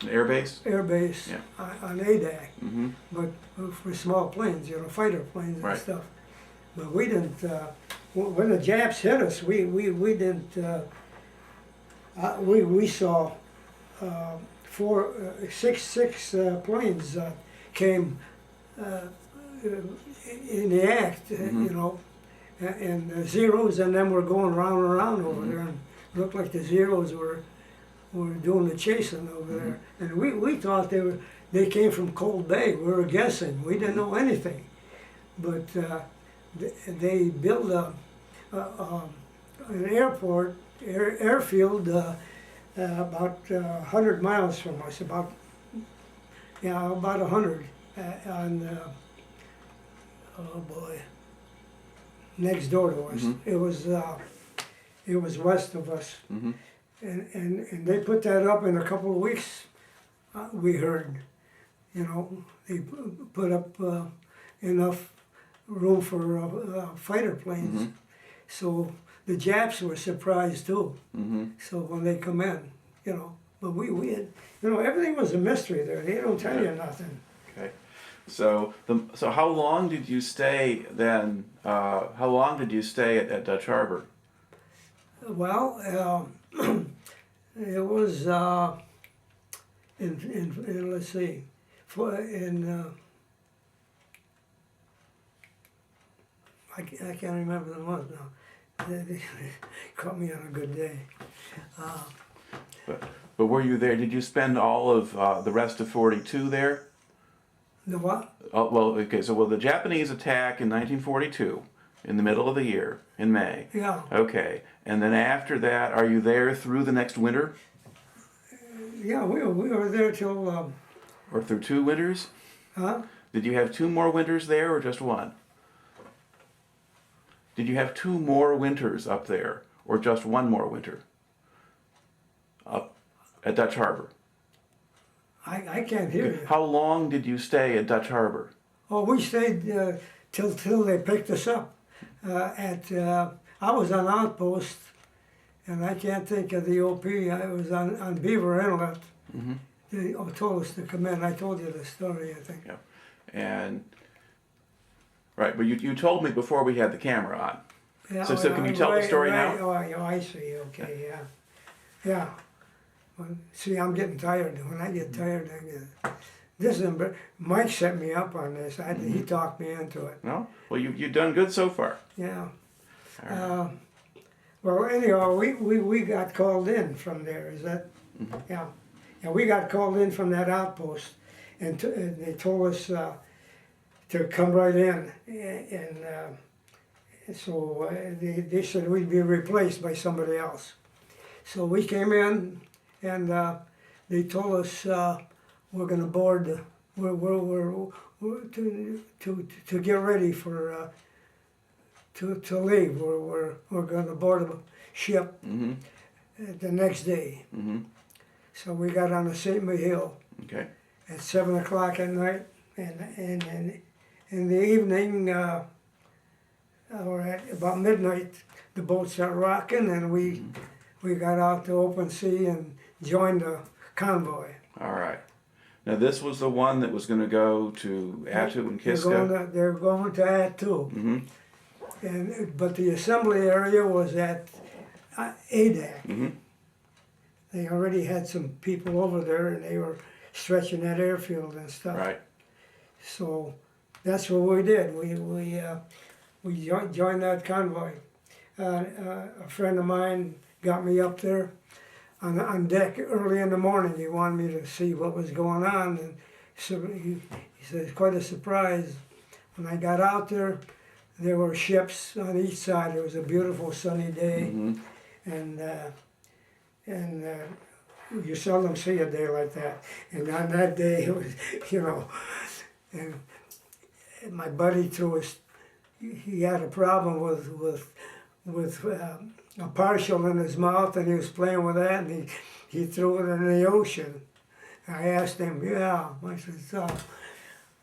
Airbase? Airbase on Adak, but for small planes, fighter planes and Right. stuff. But we didn't. When the Japs hit us, we didn't. We saw six planes came in the act, and the Zeros and them were going round and round over there, and looked like the Zeros were doing the chasing over there. And we thought they came from Cold Bay. We were guessing. We didn't know anything. But they built an airfield about 100 miles from us, about 100 next door to us. It was west of us. And they put that up in a couple of weeks. We heard, they put up enough room for fighter planes. So the Japs were surprised too. So when they come in, but we had, everything was a mystery there. They don't tell you nothing. Okay. So how long did you stay then? How long did you stay at Dutch Harbor? Well, it was in let's see, I can't remember the month now. They caught me on a good day. But were you there? Did you spend all of the rest of 42 there? The what? Oh, well, okay. So the Japanese attack in 1942, In the middle of the year, in May. Yeah. Okay. And then after that, are you there through the next winter? Yeah, we were there till, Or through 2 winters? huh? Did you have 2 more winters there or just 1? Did you have 2 more winters up there or just 1 more winter? Up at Dutch Harbor. I can't hear you. How long did you stay at Dutch Harbor? Oh, we stayed till they picked us up. I was on outpost, and I can't think of the OP. I was on Beaver Inlet. Mm-hmm. They told us to come in. I told you the story, I think. Yeah. And right, but you told me before we had the camera on. Yeah, So can you tell the story now? Oh, I see. Okay, yeah. Yeah. Well, see, I'm getting tired. When I get tired, I get... This is... Mike set me up on this. He talked me into it. No? Well, you've done good so far. Yeah. All right. Well, anyhow, we got called in from there. Is that... Mm-hmm. Yeah. And we got called in from that outpost, and they told us to come right in. So they said we'd be replaced by somebody else. So we came in, and they told us we're going to board. We're to get ready for to leave. We're going to board a ship Mm-hmm. the next day. Mm-hmm. So we got on the St. Mihiel Okay. at 7 o'clock at night, and in the evening, or at about midnight, the boat started rocking, and we got out to open sea and joined the convoy. All right. Now this was the one that was going to go to Attu and Kiska. They're going to Attu, Mm-hmm. but the assembly area was at Adak. Mm-hmm. They already had some people over there, and they were stretching that airfield and stuff. Right. So that's what we did. We joined that convoy. A friend of mine got me up there on deck early in the morning. He wanted me to see what was going on, and so he said, quite a surprise. When I got out there, there were ships on each side. It was a beautiful sunny day, and you seldom see a day like that. And on that day, it was, and my buddy he had a problem with a partial in his mouth, and he was playing with that, and he threw it in the ocean. I asked him, I said,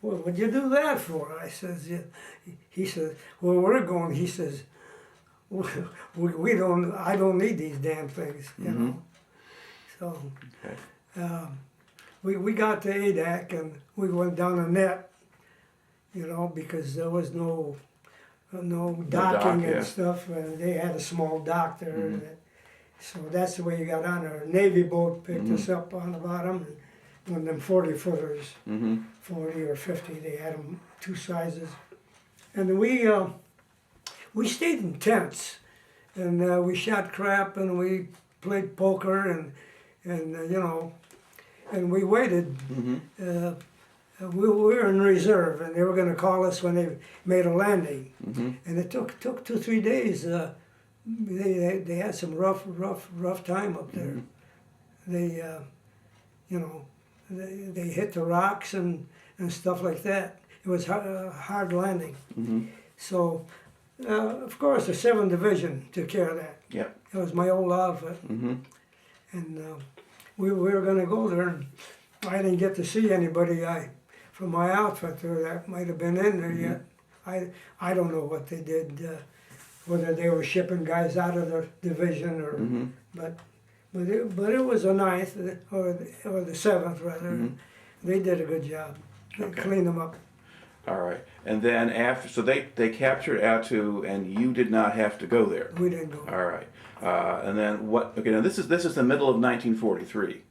well, what'd you do that for? I says, yeah. He says, well, we're going, he says, I don't need these damn things, you know. So Okay. we got to Adak, and we went down a net, because there was no docking and stuff, and they had a small dock there. So that's the way you got on there. A Navy boat picked us up on the bottom, and one of them 40-footers, 40 or 50, they had them 2 sizes. And then we stayed in tents, and we shot crap, and we played poker, and we waited. We were in reserve, and they were going to call us when they made a landing. And it took 2-3 days. They had some rough time up there. They they hit the rocks and stuff like that. It was a hard landing. So, of course, the 7th Division took care of that. Yep. It was my old outfit. And we were going to go there, and I didn't get to see anybody from my outfit there that might have been in there yet. I don't know what they did, whether they were shipping guys out of the division or, but it was the 9th or the 7th rather. They did a good job. They cleaned them up. All right. And then after, so they captured Attu, and you did not have to go there. We didn't go. All right. And then what? Okay. Now this is the middle of 1943.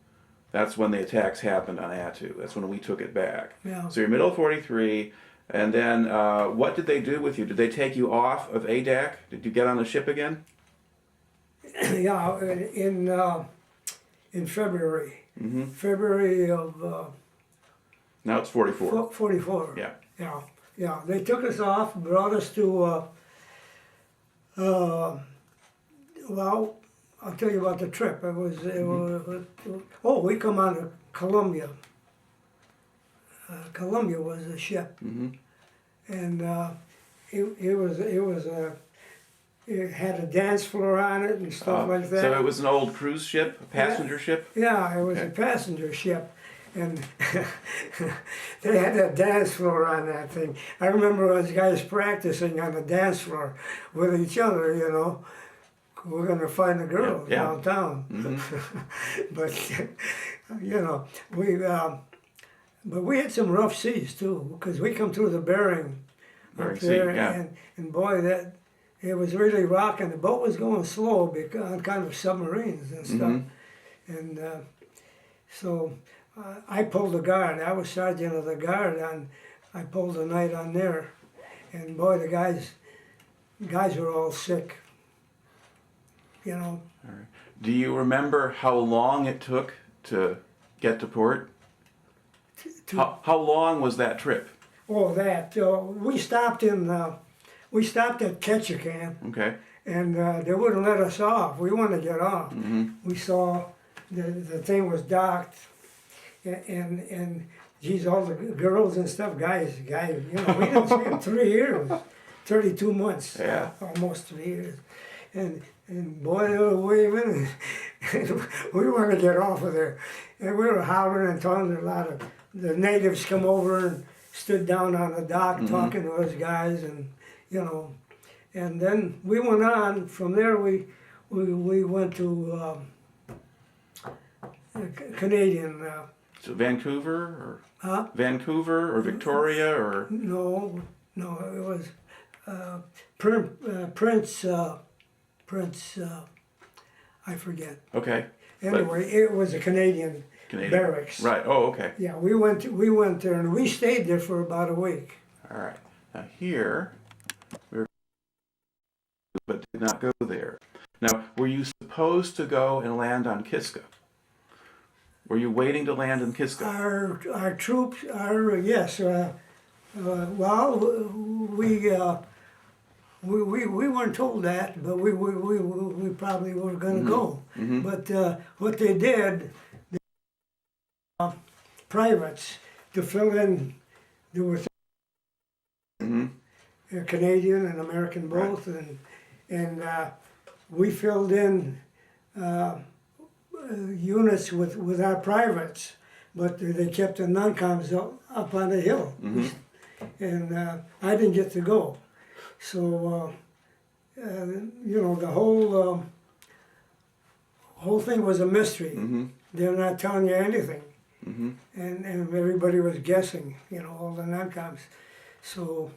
That's when the attacks happened on Attu. That's when we took it back. Yeah. So you're middle of 43, and then what did they do with you? Did they take you off of Adak? Did you get on the ship again? Yeah, in February. February of Now it's 44. 44. Yeah. Yeah. They took us off, brought us to Well, I'll tell you about the trip. Oh, we come out of Columbia. Columbia was a ship, and it had a dance floor on it and stuff like that. So it was an old cruise ship, a passenger ship? Yeah, it was a passenger ship, and they had a dance floor on that thing. I remember those guys practicing on the dance floor with each other, you know. We're gonna find a girl downtown, but you know but we had some rough seas too, because we come through the Bering up there, and boy, that it was really rocking. The boat was going slow because on kind of submarines and stuff, and so I pulled the guard. I was sergeant of the guard, and I pulled the night on there, and boy, the guys were all sick. You know. All right. Do you remember how long it took to get to port? How long was that trip? Oh, we stopped at Ketchikan. Okay. And they wouldn't let us off. We wanted to get off. We saw the thing was docked, and geez, all the girls and stuff, guys, you know, we didn't see them 3 years, 32 months, almost 3 years, and boy, they were waving, and we wanted to get off of there, and we were hollering and talking. A lot of the natives come over and stood down on the dock talking to us guys, and you know. And then we went on. From there, we went to Canadian. So Vancouver or Vancouver or Victoria or No, it was Prince. I forget. Okay. Anyway, it was a Canadian barracks. Right. Oh, okay. Yeah, we went there and we stayed there for about a week. All right. Now here, but did not go there. Now, were you supposed to go and land on Kiska? Were you waiting to land in Kiska? Our troops are yes. Well, we weren't told that, but we probably were going to go. But what they did, privates to fill in. There were Canadian and American both, and we filled in units with our privates, but they kept the non-coms up on the hill, and I didn't get to go. So you know, the whole thing was a mystery. They're not telling you anything, and everybody was guessing. You know, all the non-coms. So.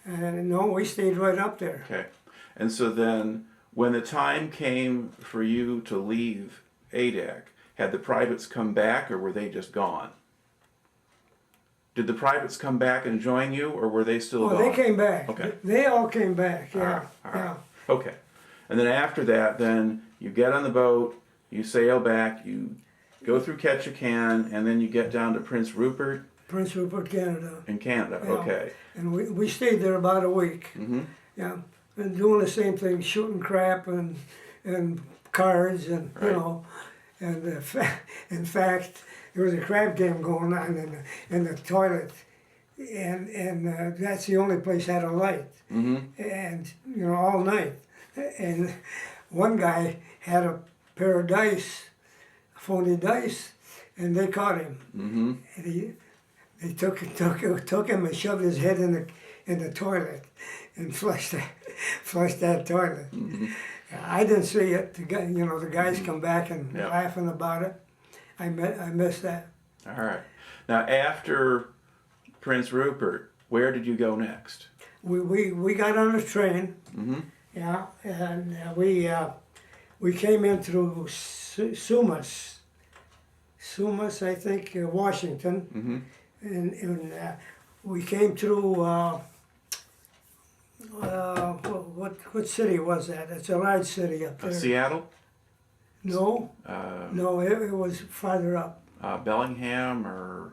No, we stayed right up there. Okay. And so then, when the time came for you to leave ADAC, had the privates come back or were they just gone? Did the privates come back and join you or were they still gone? They came back. Okay. They all came back, yeah. All right. Okay. And then after that, then you get on the boat, you sail back, you go through Ketchikan, and then you get down to Prince Rupert. Prince Rupert, Canada. In Canada, Yeah. okay. And we stayed there about a week. Yeah, and doing the same thing, shooting crap and cards and you know, and in fact there was a crap game going on in the toilet, and that's the only place that had a light, and you know, all night, and one guy had a pair of dice, phony dice, and they caught him, and they took him and shoved his head in the toilet and flushed that toilet. I didn't see it. The guys come back and laughing about it. I missed that. All right. Now after Prince Rupert, where did you go next? We got on a train. Yeah, and we came in through Sumas, I think, Washington. And we came through, what city was that? It's a large city up there. Seattle? No, no, it was farther up. Bellingham or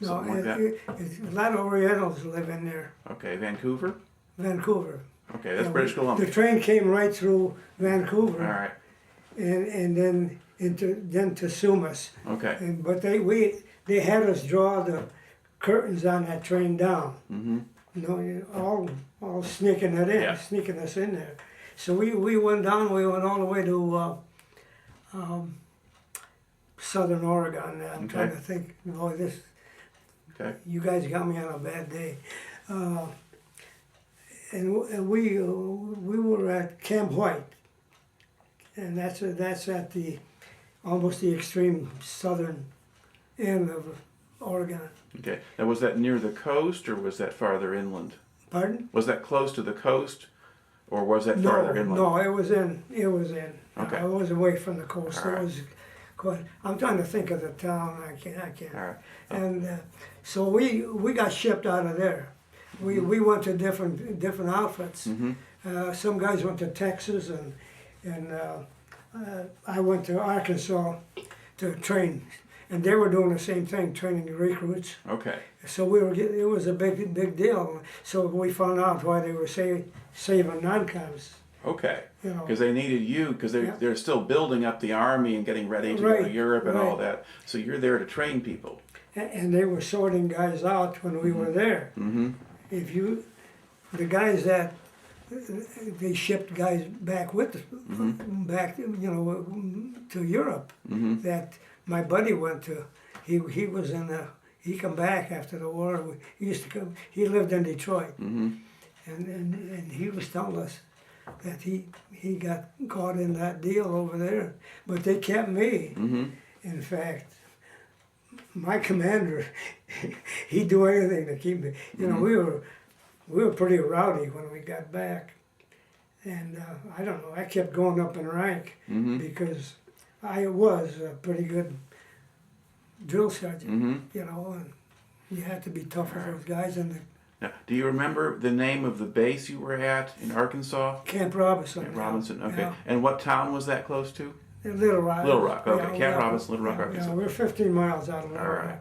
something like that? A lot of Orientals live in there. Okay, Vancouver? Vancouver. Okay, that's Yeah, British The Columbia. train came right through Vancouver. All right. And then to Sumas. Okay. But they had us draw the curtains on that train down. Mm-hmm. All sneaking it in, Yeah. sneaking us in there. So we went down. We went all the way to Southern Oregon. I'm trying to think. Boy, Okay. you guys got me on a bad day. And we were at Camp White, and that's at the almost the extreme southern end of Oregon. Okay. Now, was that near the coast or was that farther inland? Pardon? Was that close to the coast, or was that farther inland? No, it was in. Okay. I was away from the coast. All right. It was quite. I'm trying to think of the town. I can't. All right. And so we got shipped out of there. We went to different outfits. Mm-hmm. Some guys went to Texas, and I went to Arkansas to train, and they were doing the same thing, training the recruits. Okay. So it was a big deal. So we found out why they were saving non-coms. Okay. You know. Because they needed you, because they're still building up the army and getting ready to go to Right, Europe and all right. that. So you're there to train people. And they were sorting guys out when we were there. Mm-hmm. The guys that they shipped guys back back to Europe. Mm-hmm. That my buddy went to. He was in he come back after the war. He used to come. He lived in Detroit, Mm-hmm. and he was telling us that he got caught in that deal over there, but they kept me. Mm-hmm. In fact, my commander, he'd do anything to keep me. You know, we were pretty rowdy when we got back, and I don't know. I kept going up in rank Mm-hmm. because I was a pretty good drill sergeant. Mm-hmm. You know, and you had to be tough with those guys. And the Now, do you remember the name of the base you were at in Arkansas? Camp Robinson. Camp Robinson. Okay. Yeah. And what town was that close to? Little Rock. Little Rock. Okay. Yeah, Camp Robinson, Little Rock, yeah, Arkansas. yeah, we're 15 miles out of Little All Rock. right.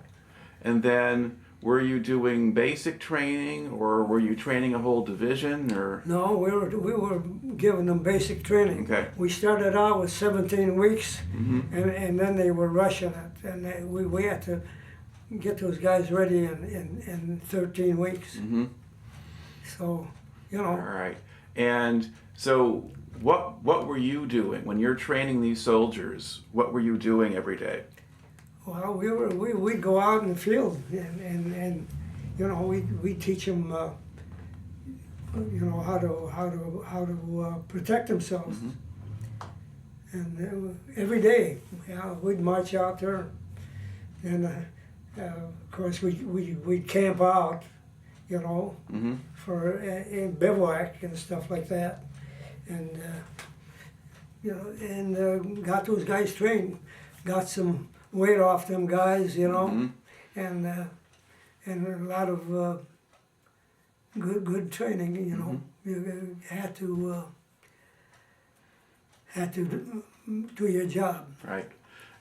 And then, were you doing basic training, or were you training a whole division, or? No, we were giving them basic training. Okay. We started out with 17 weeks, Mm-hmm. and then they were rushing it, and we had to get those guys ready in 13 weeks. Mm-hmm. So, you All know, right. And so, what were you doing when you're training these soldiers? What were you doing every day? well, we'd go out in the field, and you know, we teach them, you know, how to protect themselves. Mhm. And every day, yeah, we'd march out there, and of course we'd camp out, you know, Mm-hmm. for in bivouac and stuff like that, and you know, and got those guys trained, got some weight off them guys, you know, Mm-hmm. and a lot of good training, you know. You had to do your job. Right.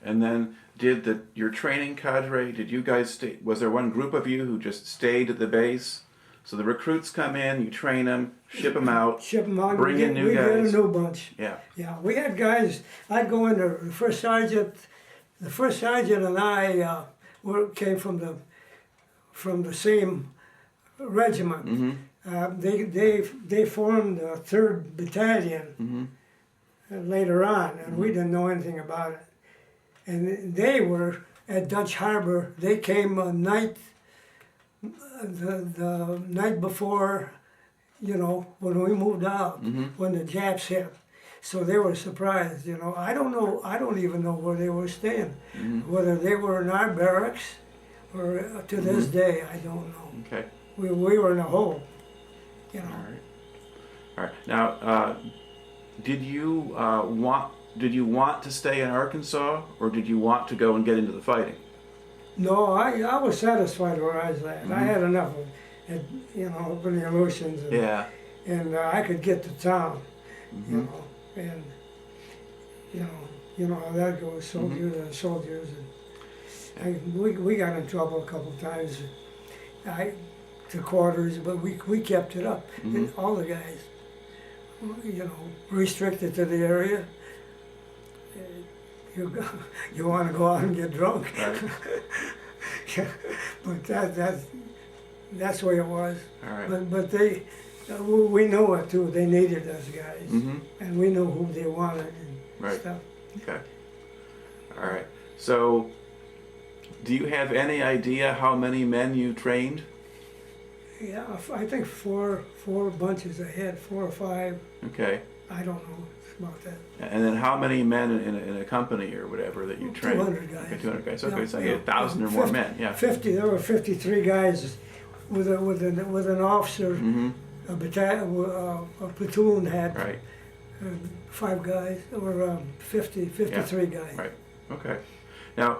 And then, did your training cadre? Did you guys stay? Was there one group of you who just stayed at the base? So the recruits come in, you train them, ship them out. Ship them out. Bring in new we guys. get a new bunch. Yeah. Yeah, we had guys. I'd go in there. The first sergeant and I came from the same regiment. Mm-hmm. They formed a 3rd battalion Mm-hmm. later on, and we didn't know anything about it. And they were at Dutch Harbor. They came the night before, you know, when we moved out, when the Japs hit. So they were surprised, you know. I don't know. I don't even know where they were staying. Whether they were in our barracks or to this day, I don't know. Okay. We were in a hole, you know. All right. All right. Now, did you want to stay in Arkansas, or did you want to go and get into the fighting? No, I was satisfied where I was at. I had enough of, you know, up in the Aleutians, and, Yeah. and I could get to town, you Mhm. know, and you know how that goes, soldiers and soldiers, and we got in trouble a couple of times, to quarters, but we kept it up, and all the guys, you know, restricted to the area. You want to go out and get drunk. Right. Yeah, but that's the way it was. All right. But they, we know it too. They needed us guys, Mm-hmm. and we know who they wanted and Right. stuff. Okay. All right. So, do you have any idea how many men you trained? Yeah, I think four bunches ahead, 4 or 5. Okay. I don't know about that. And then how many men in a company or whatever that you trained? 200 guys. Okay, 200 guys. Okay, Yeah, so yeah. 1,000 or more men. Yeah. 50. There were 53 guys with an officer. Mm-hmm. A battalion, a platoon had Right. 5 guys, or 53 guys. Right. Okay. Now,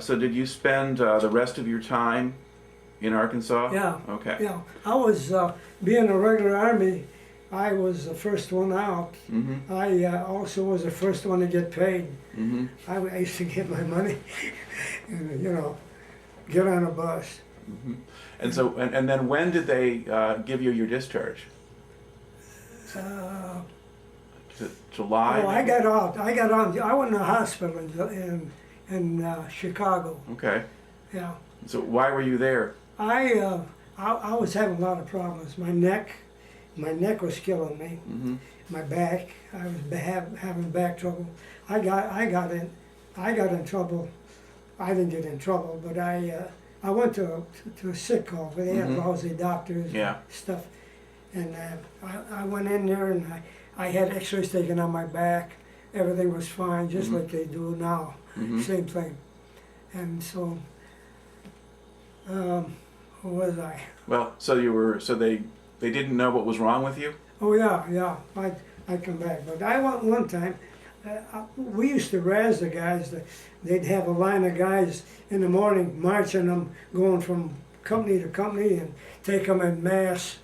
so did you spend the rest of your time in Arkansas? Yeah. Okay. Yeah, I was being a regular Army. I was the first one out. Mm-hmm. I also was the first one to get paid. Mm-hmm. I used to get my money, and you know, get on a bus. Mm-hmm. And so, and then when did they give you your discharge? Uh, July? I got out. I went to the hospital in Chicago. Okay. Yeah. So why were you there? I was having a lot of problems. My neck was killing me. Mm-hmm. My back, I was having back trouble. I got in trouble. I didn't get in trouble, but I went to a sick call where they had Mhm. lousy doctors Yeah. and stuff. And I went in there and I had X-rays taken on my back. Everything was fine, just Mhm. like they do now. Mhm. Same thing. And so, who was I? Well, so they didn't know what was wrong with you? Oh yeah. I come back, but I went one time. We used to razz the guys. They'd have a line of guys in the morning marching them, going from company to company, and take them en masse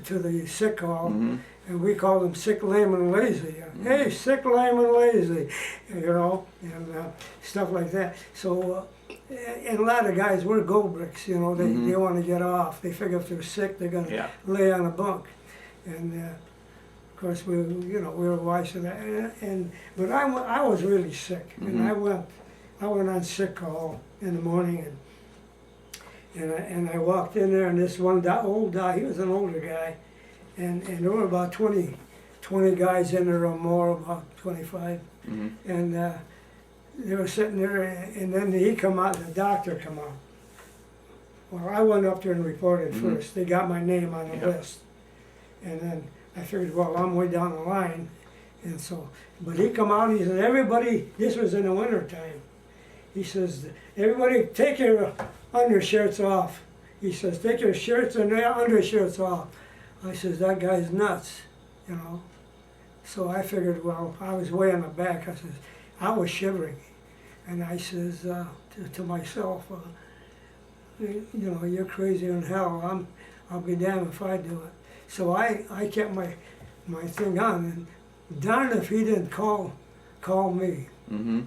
to the sick call. Mm-hmm. And we called them sick, lame, and lazy. Hey, sick, lame, and lazy, you know, and stuff like that. So, and a lot of guys were go bricks, you know. They want to get off. They figure if they're sick, they're gonna Yeah. lay on a bunk. And of course, we were wise to that. But I was really sick, and I went on sick call in the morning, and I walked in there, and this one old guy, he was an older guy, and there were about 20 guys in there or more, about 25, Mm-hmm. and they were sitting there, and then he come out, and the doctor come out. Well, I went up there and reported first. They got my name on the list, and then I figured, well, I'm way down the line, and so, but he come out and he said, everybody, this was in the winter time, he says, everybody take your undershirts off. He says, take your shirts and your undershirts off. I says, that guy's nuts, you know. So I figured, well, I was way on the back. I says, I was shivering, and I says to myself, you know, you're crazy in hell. I'll be damned if I do it. So I kept my thing on, and darn if he didn't call me. Mm-hmm.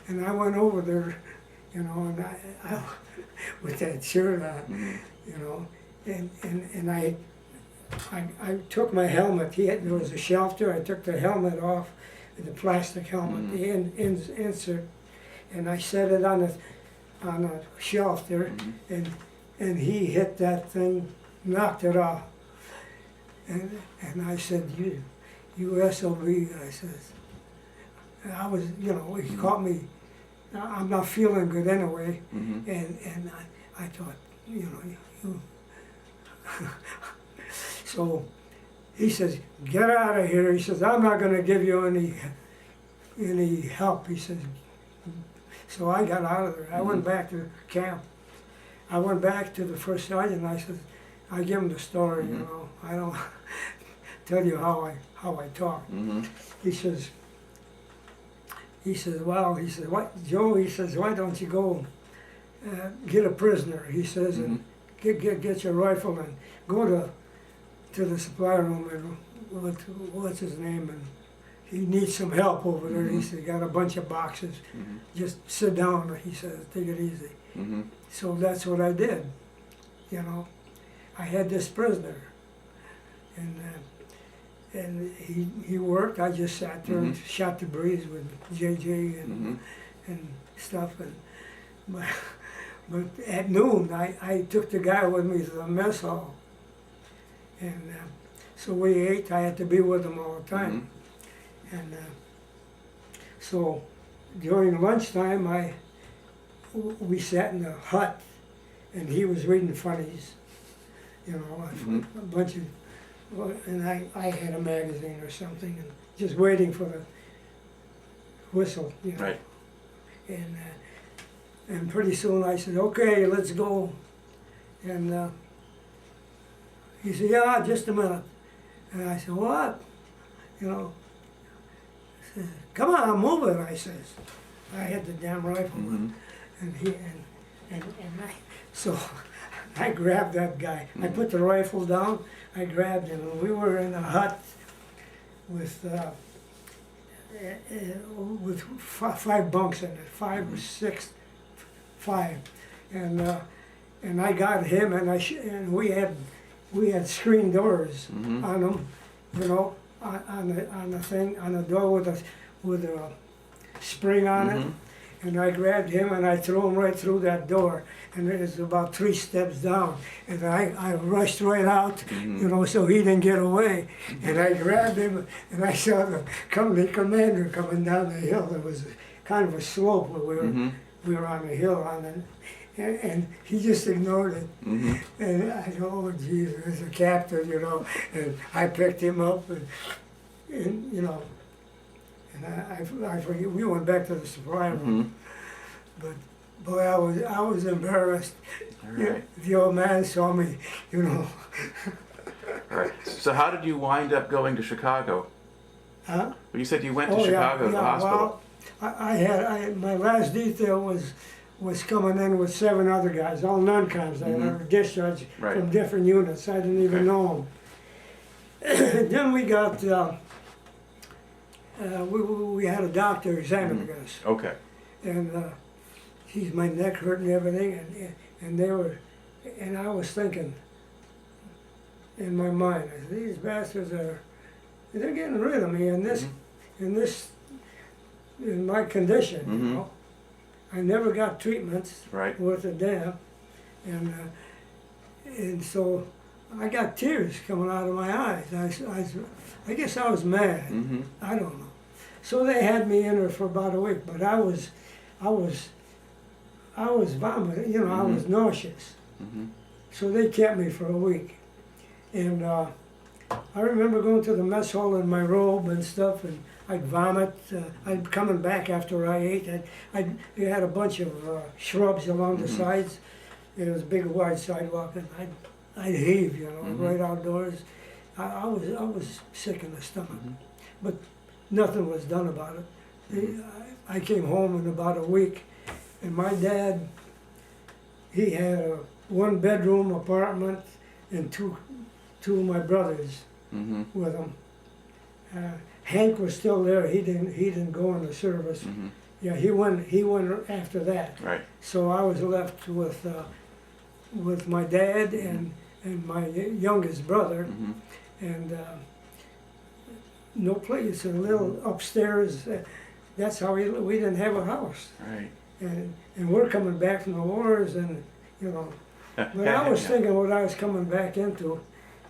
And I went over there, you know, and I with that shirt on, you know, and I took my helmet. There was a shelf there. I took the helmet off, the plastic helmet, the insert, and I set it on a shelf there, and he hit that thing, knocked it off. And I said, you SOB, I says. And I was, you know, he caught me, I'm not feeling good anyway, and I thought, you know, so he says, get out of here. He says, I'm not going to give you any help. He says, so I got out of there. I went back to camp. I went back to the first sergeant, and I said, I give him the story, you know. I don't tell you how I talk. He says, well, he says, what, Joe? He says, why don't you go get a prisoner? He says, and get your rifle and go to the supply room and what's his name, and he needs some help over there. He said, got a bunch of boxes. Just sit down. He says, take it easy. So that's what I did. You know, I had this prisoner, and he worked. I just sat there and shot the breeze with JJ and stuff. And but at noon, I took the guy with me to the mess hall, and so we ate. I had to be with him all the time, and so during lunchtime, we sat in the hut, and he was reading funnies, you know, a bunch of. And I had a magazine or something, and just waiting for the whistle, you know. Right. And pretty soon I said, "Okay, let's go." And he said, "Yeah, just a minute." And I said, "What?" You know. I said, "Come on, move it," I says. I had the damn rifle, and so I grabbed that guy. I put the rifle down. I grabbed him, and we were in a hut with 5 bunks in it, 5 or 6, 5, and I got him, and we had screen doors on them, you know, on the thing, on the door with a spring on it. And I grabbed him and I threw him right through that door, and it was about 3 steps down. And I rushed right out, you know, so he didn't get away. And I grabbed him, and I saw the company commander coming down the hill. There was kind of a slope where we were on the hill and he just ignored it. And I thought, oh geez, there's a captain, you know. And I picked him up, and you know. And I forget, we went back to the supply room, but boy, I was embarrassed. All right. The old man saw me, you know. All right. So how did you wind up going to Chicago? Huh? Well, you said you went to Chicago to the hospital. Well, I had my last detail was coming in with 7 other guys, all non-coms that were discharged from different units. I didn't even know them. Then we got. We had a doctor examining us, Okay. and my neck hurt and everything, and I was thinking in my mind, I said, these bastards they're getting rid of me in my condition, you know. I never got treatments worth a damn, and so I got tears coming out of my eyes. I guess I was mad. I don't know. So they had me in there for about a week, but I was vomiting. You know, I was nauseous. So they kept me for a week, and I remember going to the mess hall in my robe and stuff, and I'd vomit. I'd coming back after I ate. We had a bunch of shrubs along the sides. There was a big wide sidewalk, and I'd heave, you know, right outdoors. I was sick in the stomach, but nothing was done about it. I came home in about a week, and my dad, he had a 1-bedroom apartment and two of my brothers with him. Hank was still there. He didn't go in the service. Yeah, he went after that. Right. So I was left with my dad and my youngest brother, and no place, a little upstairs. That's how we didn't have a house. Right. And we're coming back from the wars, and you know. But I was thinking what I was coming back into,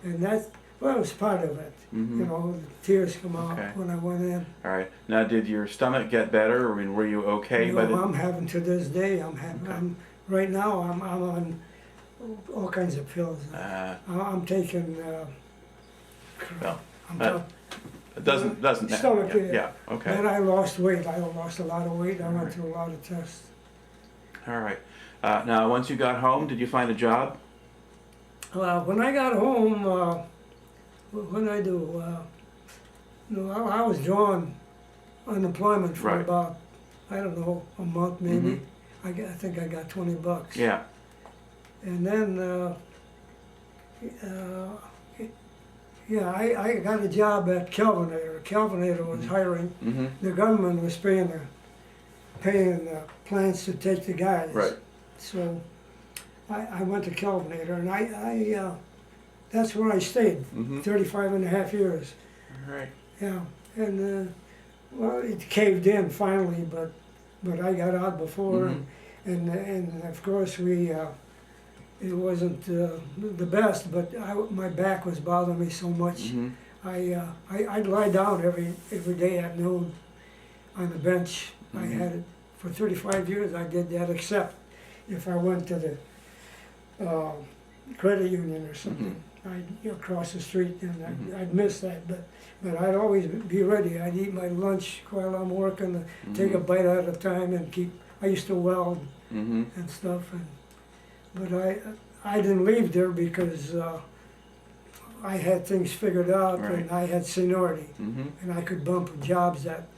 and that was part of it. You know, the tears come out when I went in. All right. Now, did your stomach get better? I mean, were you okay? You know, I'm having to this day. I'm right now. I'm on all kinds of pills. I'm taking. Well, it doesn't stomach. Yeah. Okay. And I lost weight. I lost a lot of weight. I went through a lot of tests. All right. Now, once you got home, did you find a job? When I got home, what did I do? I was drawing unemployment for about, I don't know, a month maybe. I think I got $20. Yeah. And then, I got a job at Kelvinator. Kelvinator was hiring. The government was paying the plants to take the guys. Right. So I went to Kelvinator, and I that's where I stayed 35 and a half years. All right. Yeah, and well, it caved in finally, but I got out before, and of course it wasn't the best, but my back was bothering me so much. I'd lie down every day at noon on the bench. I had it for 35 years. I did that, except if I went to the credit union or something. I'd cross the street and I'd miss that, but I'd always be ready. I'd eat my lunch while I'm working, take a bite at a time, and keep. I used to weld and stuff, but I didn't leave there because I had things figured out, and I had seniority, and I could bump jobs that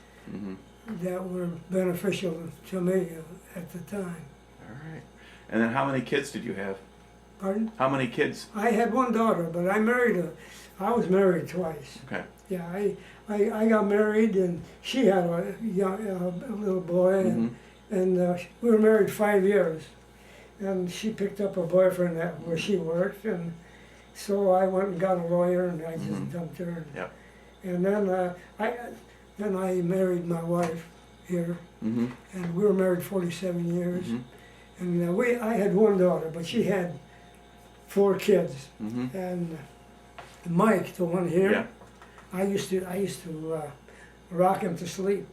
were beneficial to me at the time. All right. And then how many kids did you have? Pardon? How many kids? I had one daughter, but I was married twice. Okay. Yeah, I got married, and she had a little boy, and we were married 5 years. And she picked up a boyfriend where she worked, and so I went and got a lawyer, and I just dumped her. Yep. And then I married my wife here, and we were married 47 years. And I had one daughter, but she had 4 kids. And Mike, the one here, I used to rock him to sleep.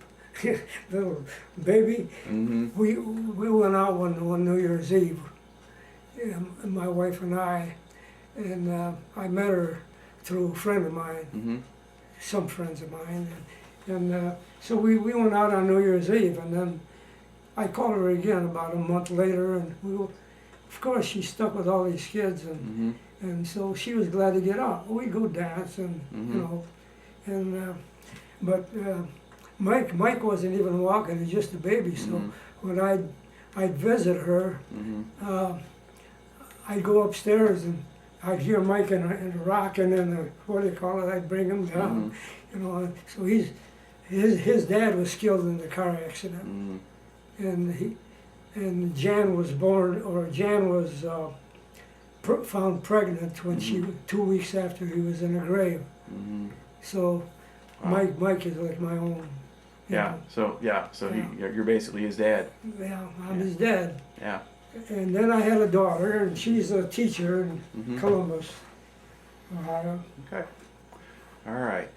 Little baby. We went out one New Year's Eve, my wife and I met her through a friend of mine, some friends of mine, and so we went out on New Year's Eve, and then I called her again about a month later, and of course she stuck with all these kids, and so she was glad to get out. We'd go dance, and but Mike wasn't even walking; he was just a baby. So when I'd visit her, I'd go upstairs and I'd hear Mike and rocking, and what do you call it? I'd bring him down, So his dad was killed in the car accident, and Jan was found pregnant when she 2 weeks after he was in the grave. So Mike is like my own. So you're basically his dad. Yeah, I'm his dad. Yeah. And then I had a daughter, and she's a teacher in Columbus, Ohio. Okay. All right.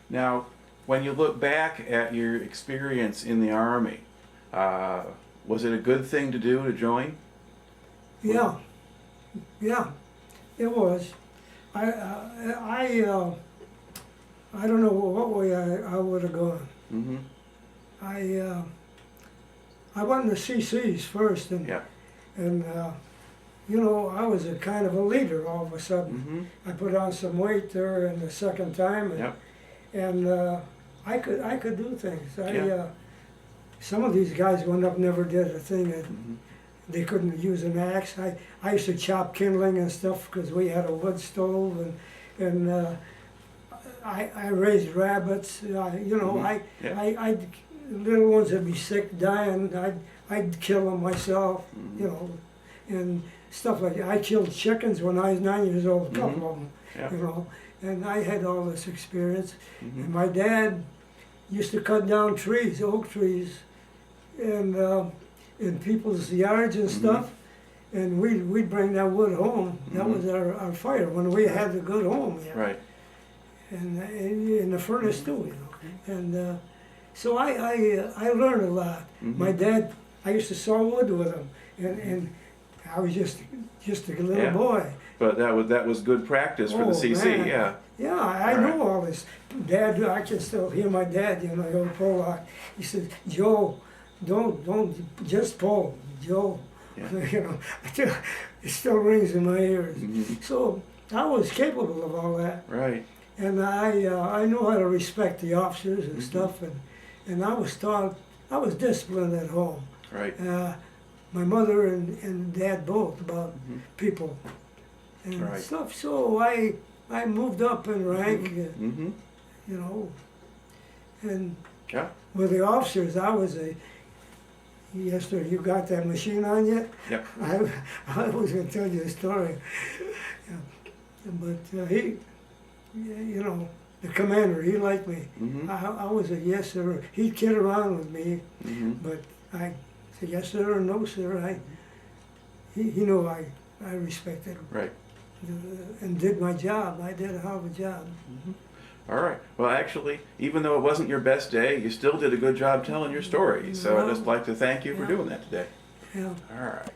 Now, when you look back at your experience in the Army, was it a good thing to do to join? Yeah, it was. I don't know what way I would have gone. I went in the CCs first, and I was a kind of a leader all of a sudden. I put on some weight there in the second time, and I could do things. Some of these guys went up, never did a thing. They couldn't use an axe. I used to chop kindling and stuff because we had a wood stove, and I raised rabbits. Little ones that'd be sick, dying. I'd kill them myself, and stuff like that. I killed chickens when I was 9 years old, a couple of them, and I had all this experience. And my dad used to cut down trees, oak trees, and in people's yards and stuff, and we'd bring that wood home. That was our fire when we had a good home. Right. And in the furnace too, and so I learned a lot. My dad, I used to saw wood with him, and I was just a little boy. But that was good practice for the CC, man. Yeah, I know all this. Dad, I can still hear my dad, the old Polak. He said, "Joe, don't just pull, Joe." It still rings in my ears. So I was capable of all that. Right. And I know how to respect the officers and stuff, and I was taught, I was disciplined at home. Right. My mother and dad both about people and stuff. So I moved up in rank, and with the officers I was yes sir, you got that machine on yet? Yep. I was going to tell you a story, but you know, the commander, he liked me. Mm-hmm. I was a yes sir. He'd kid around with me, Mm-hmm. but I said yes sir or no sir. He knew I respected Right. and did my job. I did a hell of a job. All right. Well, actually, even though it wasn't your best day, you still did a good job telling your story. So I'd Well, just like to thank you for yeah. doing that today. Yeah. All right.